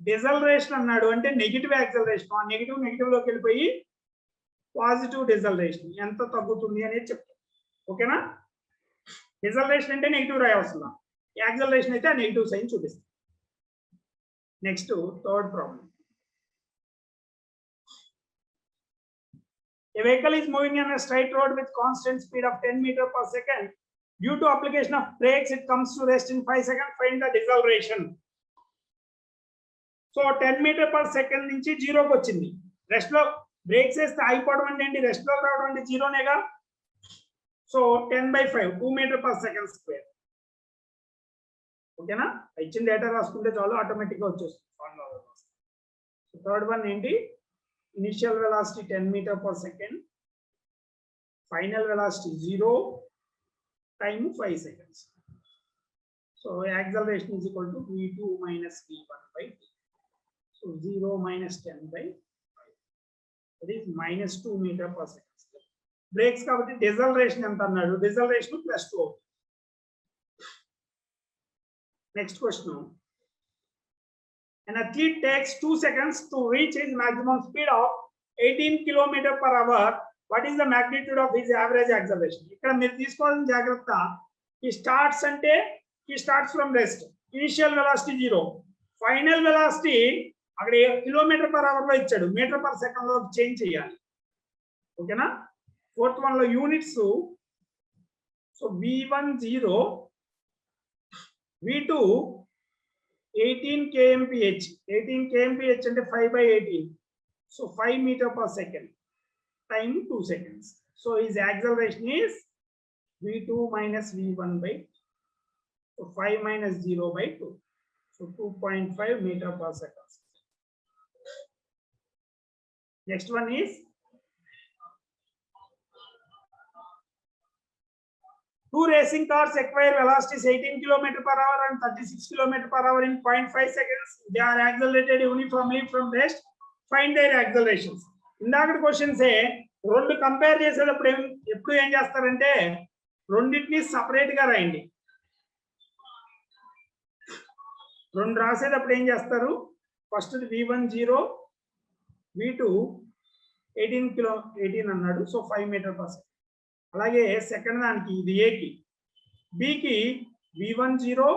deceleration అన్నాడు అంటే negative acceleration. ఆ negative లోకి వెళ్ళిపోయి positive deceleration ఎంత తగ్గుతుంది అనేది చెప్తాం. ఓకేనా? డిసలరేషన్ అంటే నెగిటివ్ రాయవలసిన, యాక్సలరేషన్ అయితే ఆ నెగిటివ్ సైన్ చూపిస్తాం. Next third problem. A vehicle is moving on a straight road with constant speed of 10 meter per second. Due to application of brakes, it comes to rest in 5 seconds. Find the deceleration. So 10 meter per second నుంచి 0 కి వచ్చింది. Rest లో breaks వేస్తే ఆగిపోవడం అంటే ఏంటి? Rest లో రావడం అంటే 0నేగా. So 10/5 2 metre per second square. ఓకేనా? ఇచ్చిన డేటా రాసుకుంటే చాలు, ఆటోమేటిక్ గా వచ్చేస్తుంది. థర్డ్ వన్ ఏంటి? Initial velocity 10 meter per second, final velocity 0, time 5 seconds. So acceleration is equal to v2 minus v1 by t. So 0 minus 10 by 5. That is minus 2 meter per second. Brakes kabatti deceleration enta annadu, deceleration plus 2. Next question. An athlete takes 2 seconds to reach his maximum speed of 18 km per hour. What is the magnitude of his average acceleration? ఇక్కడ మీరు తీసుకోవాల్సిన జాగ్రత్త, he starts from rest. Initial velocity 0, final velocity అక్కడ kilometre per hour లో ఇచ్చాడు, metre per second లో change చేయాలి. ఓకేనా? ఫోర్త్ వన్ లో units. So v1 0, v2 18 kmph. 18 kmph అంటే 5/18. So 5 meter per second. Time 2 seconds. So his acceleration is v2 minus v1 by 2. So 5 minus 0 by 2. So 2.5 meter per second. Next one is two racing cars acquire velocities 18 km per hour and 36 km per hour in 0.5 seconds. They are accelerated uniformly from rest. Find their accelerations. ఇందాక questions రెండు compare చేసేటప్పుడు ఎప్పుడు ఏం చేస్తారంటే రెండింటిని separate గా రాయండి. రెండు రాసేటప్పుడు ఏం చేస్తారు? ఫస్ట్ v1 0, v2 18 అన్నాడు. So 5 metre per second. అలాగే సెకండ్ దానికి ఇది ఏకి, బికి v1 0,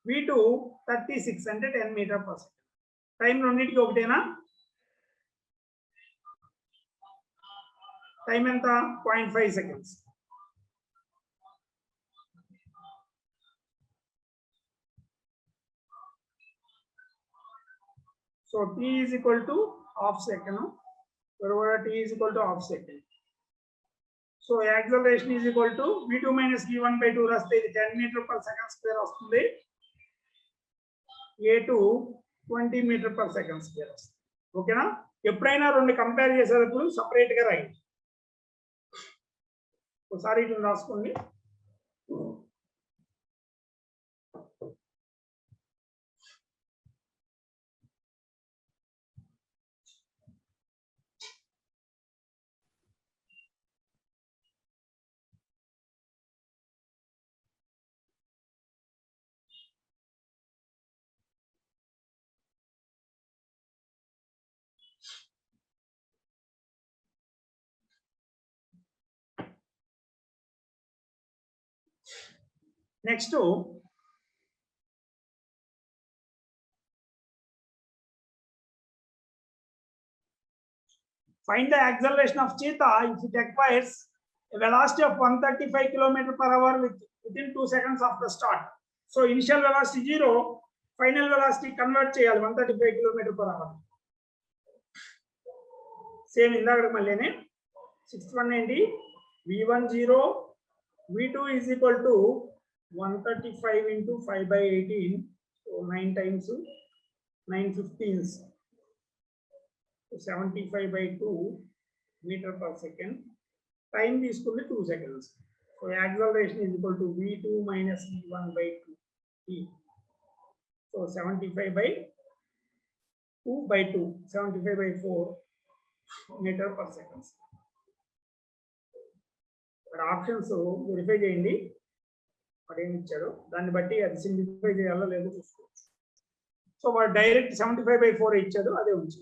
v2 36 అంటే 10 మీటర్ పర్ సెకండ్. టైం రెండింటికి ఒకటేనా? టైం ఎంత? 0.5 seconds. So t is equal to half second. t is equal to half second. So acceleration is equal to v2 minus v1 by 2 రాస్తే ఇది 10 metre per second square వస్తుంది. a2 20 metre per second square వస్తుంది. ఓకేనా? ఎప్పుడైనా రెండు compare చేసేటప్పుడు separate గా రాయండి. ఒకసారి ఇట్లా రాసుకోండి. Next, find the acceleration of cheetah if it acquires a velocity of 135 km per hour within 2 seconds after start. So initial velocity 0, final velocity convert cheyali 135 km per hour. Same indagada mallene. Sixth one enti v1 0, v2 is equal to 135 into 5/18, so 9 times 9 15s, so 75/2 meter per second. Time is equal to 2 seconds. So acceleration is equal to v2 minus v1 by 2 t. So 75 by 2 by 2, 75 by 4 meter per second. ఇక్కడ options verify చేయండి, వాడు ఏమి ఇచ్చాడు దాన్ని బట్టి అది simplify చేయాలో లేదో చూసుకోవచ్చు. సో వాడు డైరెక్ట్ 75/4 ఇచ్చాడు, అదే ఉంచు.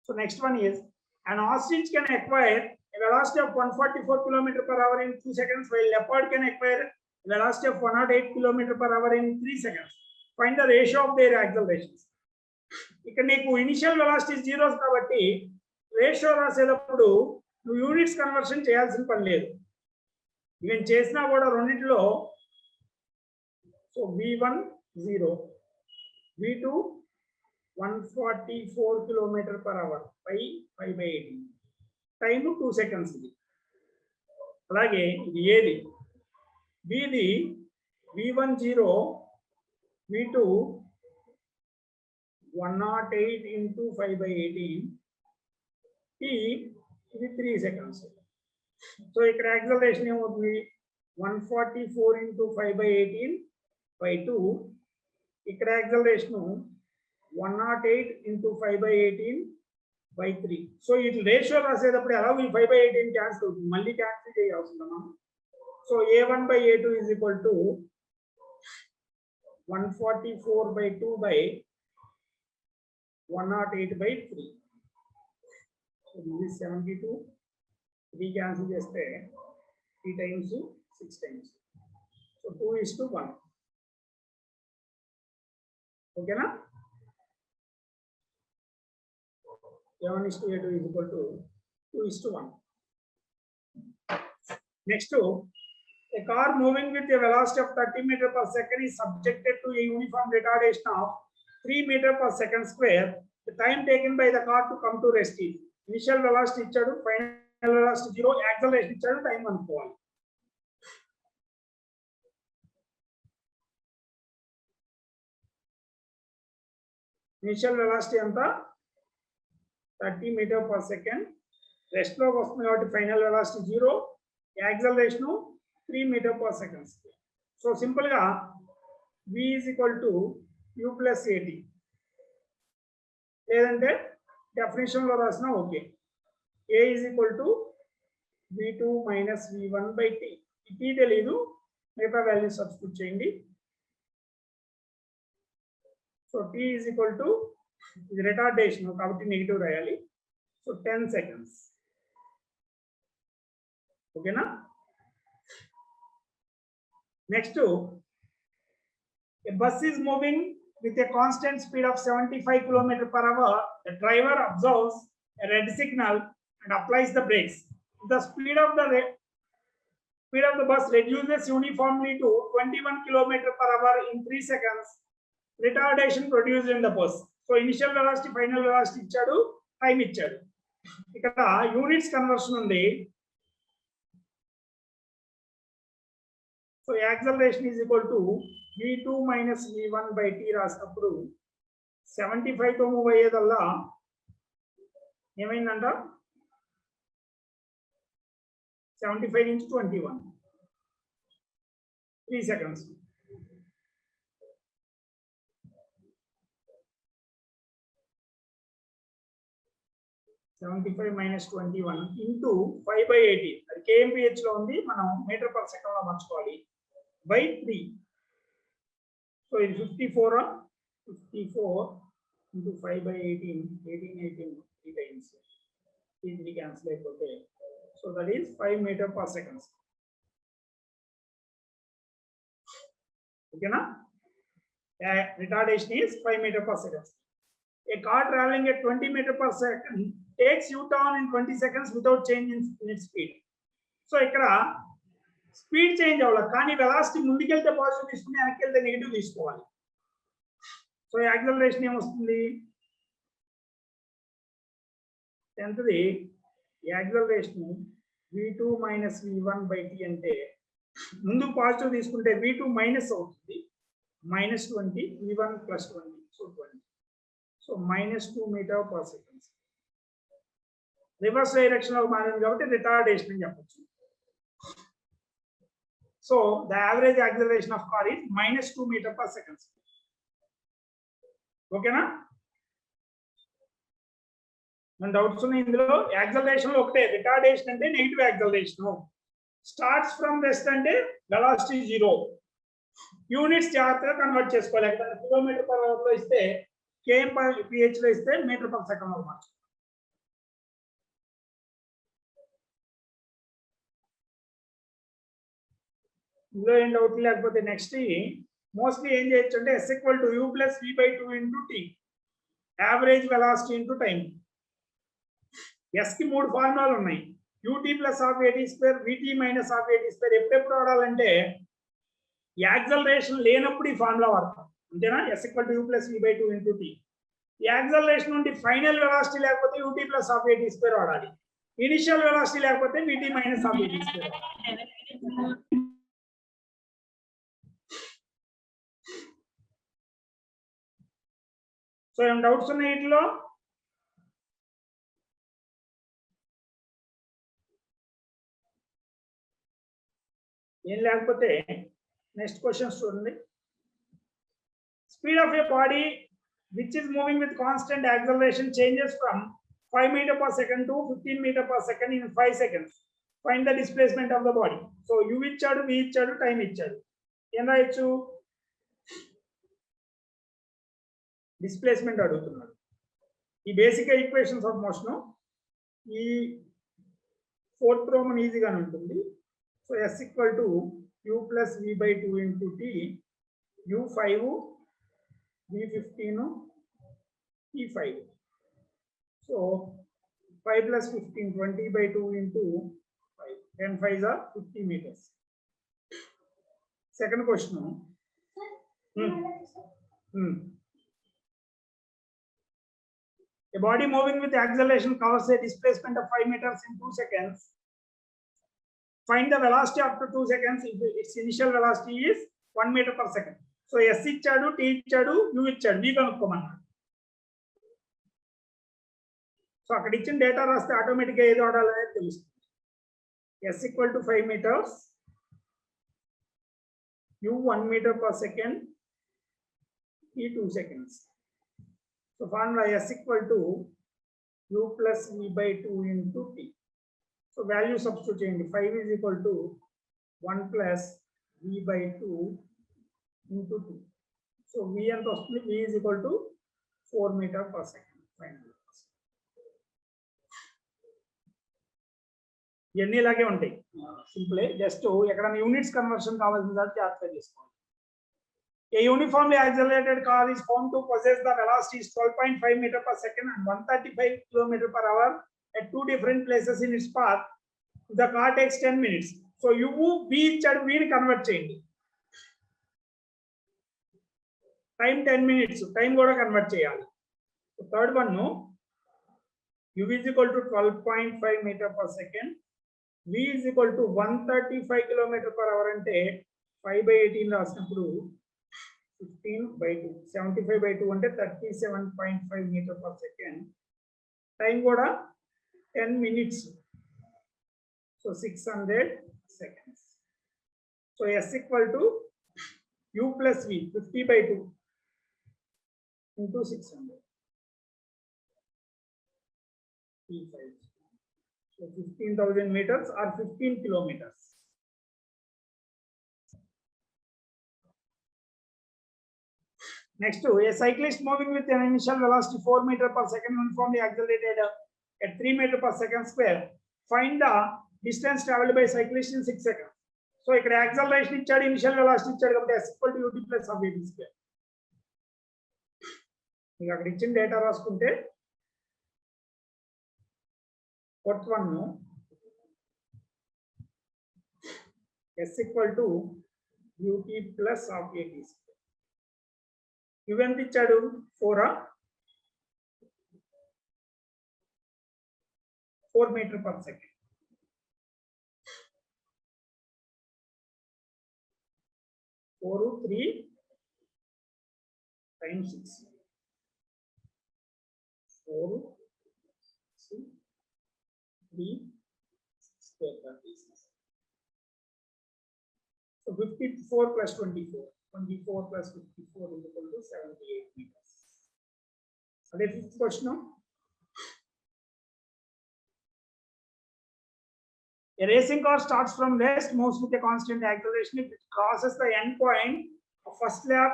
So next one is an ostrich can acquire a velocity of 144 km per hour in 2 seconds, while leopard can acquire a velocity of 108 km per hour in 3 seconds. Find the ratio of their accelerations. ఇక్కడ నీకు initial velocity zeros కాబట్టి ratio రాసేటప్పుడు నువ్వు units conversion చేయాల్సిన పని లేదు. నేను చేసినా కూడా రెండింటిలో so v1 0, v2 144 km per hour by 5/18, time 2 seconds ఇది. అలాగే ఇది ఏది bది v1 0, v2 108 into 5/18, t ఇది 3 seconds. సో ఇక్కడ యాక్సలరేషన్ ఏమవుతుంది 144 into 5/18 by 2. ఇక్కడ యాక్సలరేషన్ 108 into 5/18 by 3. సో ఇట్లా రేషియో రాసేటప్పుడు ఎలా ఈ 5/18 క్యాన్సిల్ అవుతుంది, మళ్ళీ క్యాన్సిల్ చేయాల్సింది మనం. So a1/a2 is equal to 144/2 by 108/3. So this is 72. 3 cancel చేస్తే 3 times 6 times. So 2:1. ఓకేనా? a1:a2 is equal to 2:1. Next, a car moving with a velocity of 30 meters per second is subjected to a uniform retardation of 3 meters per second square. The time taken by the car to come to rest is initial velocity ఇచ్చాడు, final velocity 0, acceleration ఇచ్చాడు, time అనుకోవాలి. Initial velocity ఎంత 30 meters per second, rest లోకి వస్తుంది కాబట్టి final velocity 0, acceleration 3 meters per second. So simple గా v is equal to u plus at, లేదంటే definition లో రాసినా okay. a is equal to v2 minus v1/t. t తెలీదు, మిగతా వాల్యూ సబ్స్టిట్యూట్ చేయండి. So t is equal to ఇది retardation కాబట్టి negative రాయాలి. So 10 seconds. ఓకేనా? Next, a bus is moving with a constant speed of 75 km per hour. The driver observes a red signal and applies the brakes. The speed of the bus reduces uniformly to 21 km per hour in 3 seconds. Retardation produced in the bus. So initial velocity, final velocity ఇచ్చాడు, time ఇచ్చాడు. ఇక్కడ units conversion ఉంది. So acceleration is equal to v2 minus v1/t రాసినప్పుడు 75 తో move అయ్యేదల్లా ఏమైందంట 75 into 21, 3 seconds. -21 into 5/18, అది kmph లో ఉంది, మనం మీటర్ పర్ సెకండ్ లో మార్చుకోవాలి, by 3. సో ఇది 54 into 5/18, 18 3 times, 3 cancel అయిపోతే so that is 5 meters per second. ఓకేనా? Retardation is 5 meters per second. A car traveling at 20 meters per second takes U-turn in 20 seconds without change in its speed. So ఇక్కడ speed change అవ్వాలి, కానీ velocity ముందుకెళ్తే positive తీసుకుని వెనక్కి వెళ్తే negative తీసుకోవాలి. So acceleration ఏమొస్తుంది 10th acceleration v2 minus v1/t అంటే ముందు పాజిటివ్ తీసుకుంటే v2 మైనస్ అవుతుంది, -20, v1 plus 20, so 20. So -2 meters per second. Reverse direction లో మారింది కాబట్టి రిటార్డేషన్ అని చెప్పచ్చు. So the average acceleration of car is -2 meter per second. Okay na? మన డౌట్స్ ఉన్నాయి ఇందులో. యాక్సలరేషన్ లో ఒకటే, రిటార్డేషన్ అంటే negative acceleration. Starts from rest అంటే వెలాసిటీ 0. యూనిట్స్ జాగ్రత్తగా కన్వర్ట్ చేసుకోవాలి. ఎక్కడ కిలోమీటర్ పర్ అవర్ లో ఇస్తే km per ph లో ఇస్తే మీటర్ పర్ సెకండ్ లో మార్చాలి. ఇందులో ఏం డౌట్ లేకపోతే నెక్స్ట్ మోస్ట్లీ ఏం చేయొచ్చు అంటే s equal to u plus v by 2 into t, average velocity into time. s కి 3 ఫార్ములాలు ఉన్నాయి. ut plus half at square, vt minus half at square. ఎప్పుడెప్పుడు వాడాలంటే యాక్సలరేషన్ లేనప్పుడు ఈ ఫార్ములా వాడతాం, అంతేనా? s equal to u plus v by 2 into t. Acceleration నుండి final velocity లేకపోతే ut plus half at square వాడాలి. ఇనిషియల్ వెలాసిటీ లేకపోతే vt minus half at square వాడాలి. సో ఏం డౌట్స్ ఉన్నాయి వీటిలో? ఏం లేకపోతే నెక్స్ట్ క్వశ్చన్స్ చూడండి. Speed of A body which is moving with constant acceleration changes from 5 meter per second to 15 meter per second in 5 seconds. Find the displacement of the body. So u ఇచ్చాడు, v ఇచ్చాడు, time ఇచ్చాడు. ఏం రాయొచ్చు? Displacement అడుగుతున్నాడు. ఈ basic equations of motion ఈ fourth Roman ఈజీగానే ఉంటుంది. So s equal to u plus v by 2 into t, u 5, v 15, t 5. So 5 plus 15, 20 by 2 into 5. 10 5s are 50 meters. Second question. A body moving with acceleration covers a displacement of 5 meters in 2 seconds. Find the velocity after 2 seconds if its initial velocity is 1 meter per second. So s ఇచ్చాడు, t ఇచ్చాడు, u ఇచ్చాడు, v కనుక్కోమన్నాడు. So అక్కడ ఇచ్చిన data రాస్తే ఆటోమేటిక్గా ఏది వాడాలనేది తెలుస్తుంది. s equal to 5 meters, u 1 meter per second, t 2 seconds. So formula s equal to u plus v by 2 into t. So value substitute చేయండి. 5 is equal to 1 plus v by 2 into 2. So v ఎంత వస్తుంది? v is equal to 4 meter per second. ఇవన్నీ ఇలాగే ఉంటాయి. Simple. Just ఎక్కడైనా units conversion కావాల్సిన దాన్ని జాగ్రత్తగా చేసుకోవాలి. A uniformly accelerated car is found to possess the velocities 12.5 meter per second and 135 km per hour at two different places in its path. The car takes 10 minutes. So u v ఇచ్చాడు, v ని convert చేయండి. Time 10 minutes, time కూడా convert చేయాలి. Third one, u is equal to 12.5 meter per second, v is equal to 135 km per hour అంటే 5 by 18 రాసినప్పుడు 15 by 2, 75 by 2 అంటే 37.5 meter per second. Time కూడా 10 minutes. So 600 seconds. So s equal to u plus v, 50 by 2 into 600. P5. So 15,000 meters or 15 kilometers. Next, a cyclist moving with an initial velocity 4 meter per second uniformly accelerated at 3 meter per second square. Find the distance traveled by cyclist in 6 seconds. So ఇక్కడ acceleration ఇచ్చాడు, initial velocity ఇచ్చాడు కాబట్టి s equal to ut plus half at square. మీకు అక్కడ ఇచ్చిన data రాసుకుంటే fourth one s equal to ut plus half at square. ఇవెంత ఇచ్చాడు? 4 meter per second. 4 3 times 6. 4 6 3 square 36. So 54 plus 24. 24 plus 54 is equal to 78 meters. Are they fifth question now? A racing car starts from rest, moves with a constant acceleration. If it crosses the end point of first lap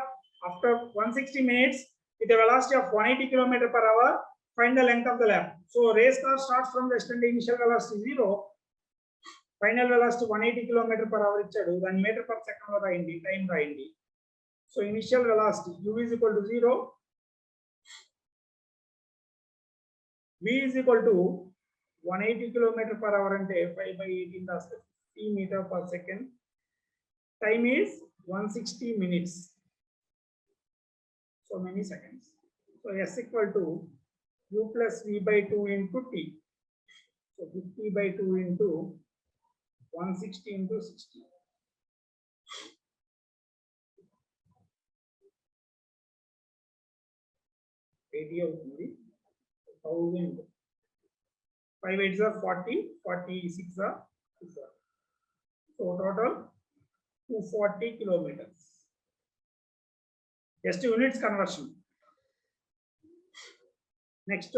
after 160 minutes with a velocity of 180 km/h, find the length of the lap. So race car starts from rest and initial velocity 0. Final velocity 180 km/h ఇచ్చాడు. దాని metre per second లో రాయండి, time రాయండి. So initial velocity u is equal to 0, v is equal to 180 km/h అంటే 5/18 రాస్తే 50 m/s. Time is 160 minutes. So many seconds. So s equal to u plus v by 2 into t. So 50/2 into 160 into 60. 80 అవుతుంది. 1000. 5 8s are 40, 46 are 240. So total 240 kilometers. Just units conversion. Next,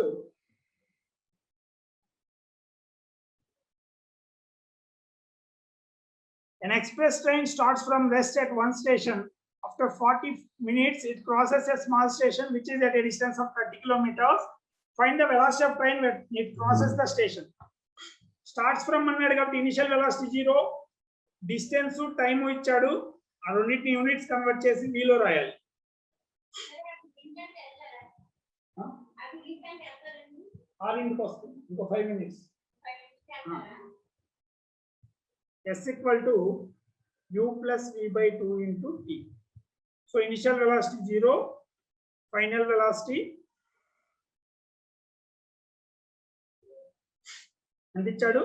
an express train starts from rest at one station. After 40 minutes, it crosses a small station which is at a distance of 30 kilometers. Find the velocity of train when it crosses the station. Starts from అన్నాడు కాబట్టి initial velocity 0, distance time ఇచ్చాడు. ఆ రెండింటిని units convert చేసి వీలో రాయాలి. ఆరింటికి వస్తుంది, ఇంకో 5 minutes. s equal to u plus v by 2 into t. So initial velocity 0, final velocity ఎంత ఇచ్చాడు.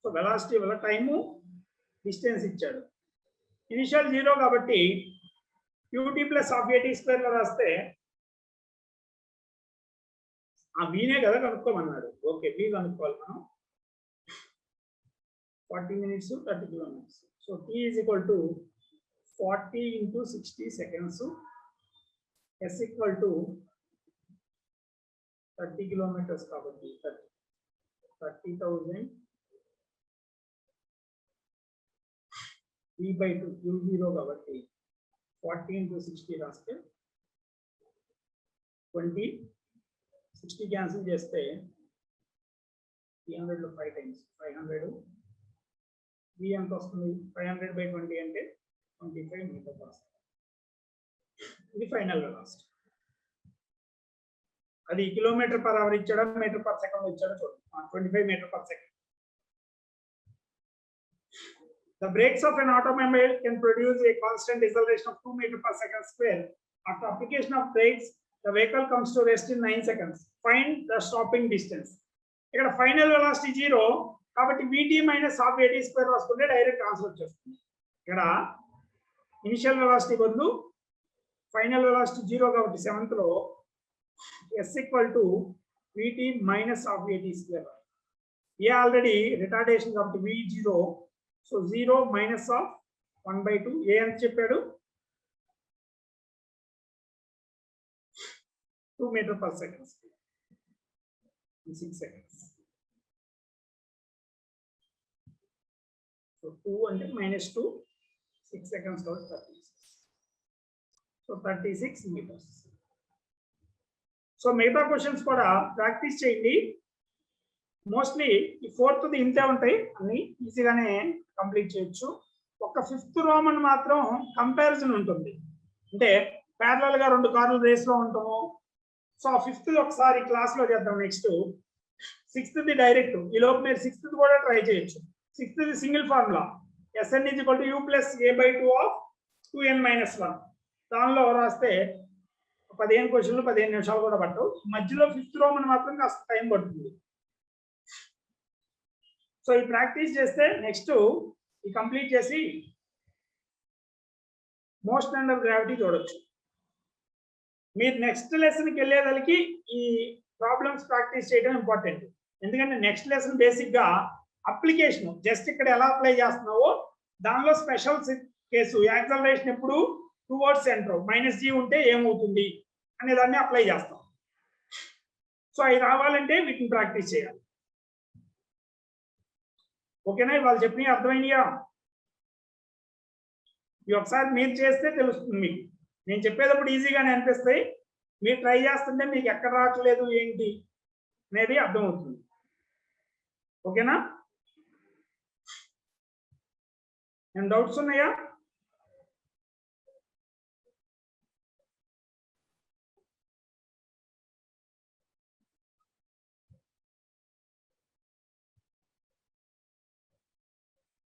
సో వెలాసిటీ వల్ల టైము డిస్టెన్స్ ఇచ్చాడు. ఇనిషియల్ 0 కాబట్టి qt plus half at square లో రాస్తే ఆ వీనే కదా కనుక్కోమన్నాడు. ఓకే, v కనుక్కోవాలి మనం. 40 minutes 30 kilometers. So t is equal to 40 into 60 seconds. S equal to 30 kilometers కాబట్టి 30,000 v by 2 q0 కాబట్టి 40 into 60 రాస్తే 20, 60 క్యాన్సిల్ చేస్తే 300 లో 5 times 500. v ఎంత వస్తుంది? 500/20 అంటే 25 m/s. ఇది ఫైనల్ వెలాసిటీ. అది km/h ఇచ్చాడా m/s ఇచ్చాడా చూడండి. 25 m/s. The brakes of an automobile can produce a constant deceleration of 2 m/s square. After application of brakes, the vehicle comes to rest in 9 seconds. Find the stopping distance. ఇక్కడ final velocity 0 కాబట్టి vt minus half at square రాసుకుంటే direct answer వచ్చేస్తుంది. ఇక్కడ initial velocity బదులు final velocity 0 కాబట్టి 7th లో s equal to vt minus half at square. a already retardation కాబట్టి v 0. So 0 minus of 1/2. a ఎంత చెప్పాడు? 2 m/s in 6 seconds. So 2 అంటే -2, 6 seconds లో 36. So 36 meters. సో మిగతా క్వశ్చన్స్ కూడా ప్రాక్టీస్ చేయండి. మోస్ట్లీ ఈ 4th ఇంతే ఉంటాయి, అన్ని ఈజీగానే కంప్లీట్ చేయొచ్చు. ఒక 5th రోమన్ మాత్రం కంపారిజన్ ఉంటుంది. అంటే ప్యారలల్ గా 2 కార్లు రేస్ లో ఉంటాము. సో ఆ 5th ఒకసారి క్లాస్ లో చేద్దాం. Next 6th direct. ఈ లోపు మీరు 6th కూడా ట్రై చేయొచ్చు. 6th single formula Sn is equal to u plus a by 2 of 2n minus 1. దానిలో రాస్తే 15 క్వశ్చన్లు 15 నిమిషాలు కూడా పట్టవు. మధ్యలో 5th రోమన్ మాత్రం కాస్త టైం పడుతుంది. సో ఈ ప్రాక్టీస్ చేస్తే నెక్స్ట్ ఈ కంప్లీట్ చేసి మోషన్ అండర్ గ్రావిటీ చూడొచ్చు. మీరు నెక్స్ట్ లెసన్కి వెళ్ళేదానికి ఈ ప్రాబ్లమ్స్ ప్రాక్టీస్ చేయడం ఇంపార్టెంట్. ఎందుకంటే నెక్స్ట్ లెసన్ బేసిక్గా అప్లికేషన్ జస్ట్ ఇక్కడ ఎలా అప్లై చేస్తున్నావో దానిలో స్పెషల్ కేసు యాక్సలరేషన్ ఎప్పుడు టువర్డ్స్ సెంటర్ -g ఉంటే ఏమవుతుంది అనే దాన్ని అప్లై చేస్తాం. సో అవి రావాలంటే వీటిని ప్రాక్టీస్ చేయాలి. ఓకేనా? వాళ్ళు చెప్పినవి అర్థమైనయా? ఇవి ఒకసారి మీరు చేస్తే తెలుస్తుంది మీకు. నేను చెప్పేటప్పుడు ఈజీగానే అనిపిస్తాయి, మీరు ట్రై చేస్తుంటే మీకు ఎక్కడ రావట్లేదు ఏంటి అనేది అర్థమవుతుంది. ఓకేనా? ఏం డౌట్స్ ఉన్నాయా?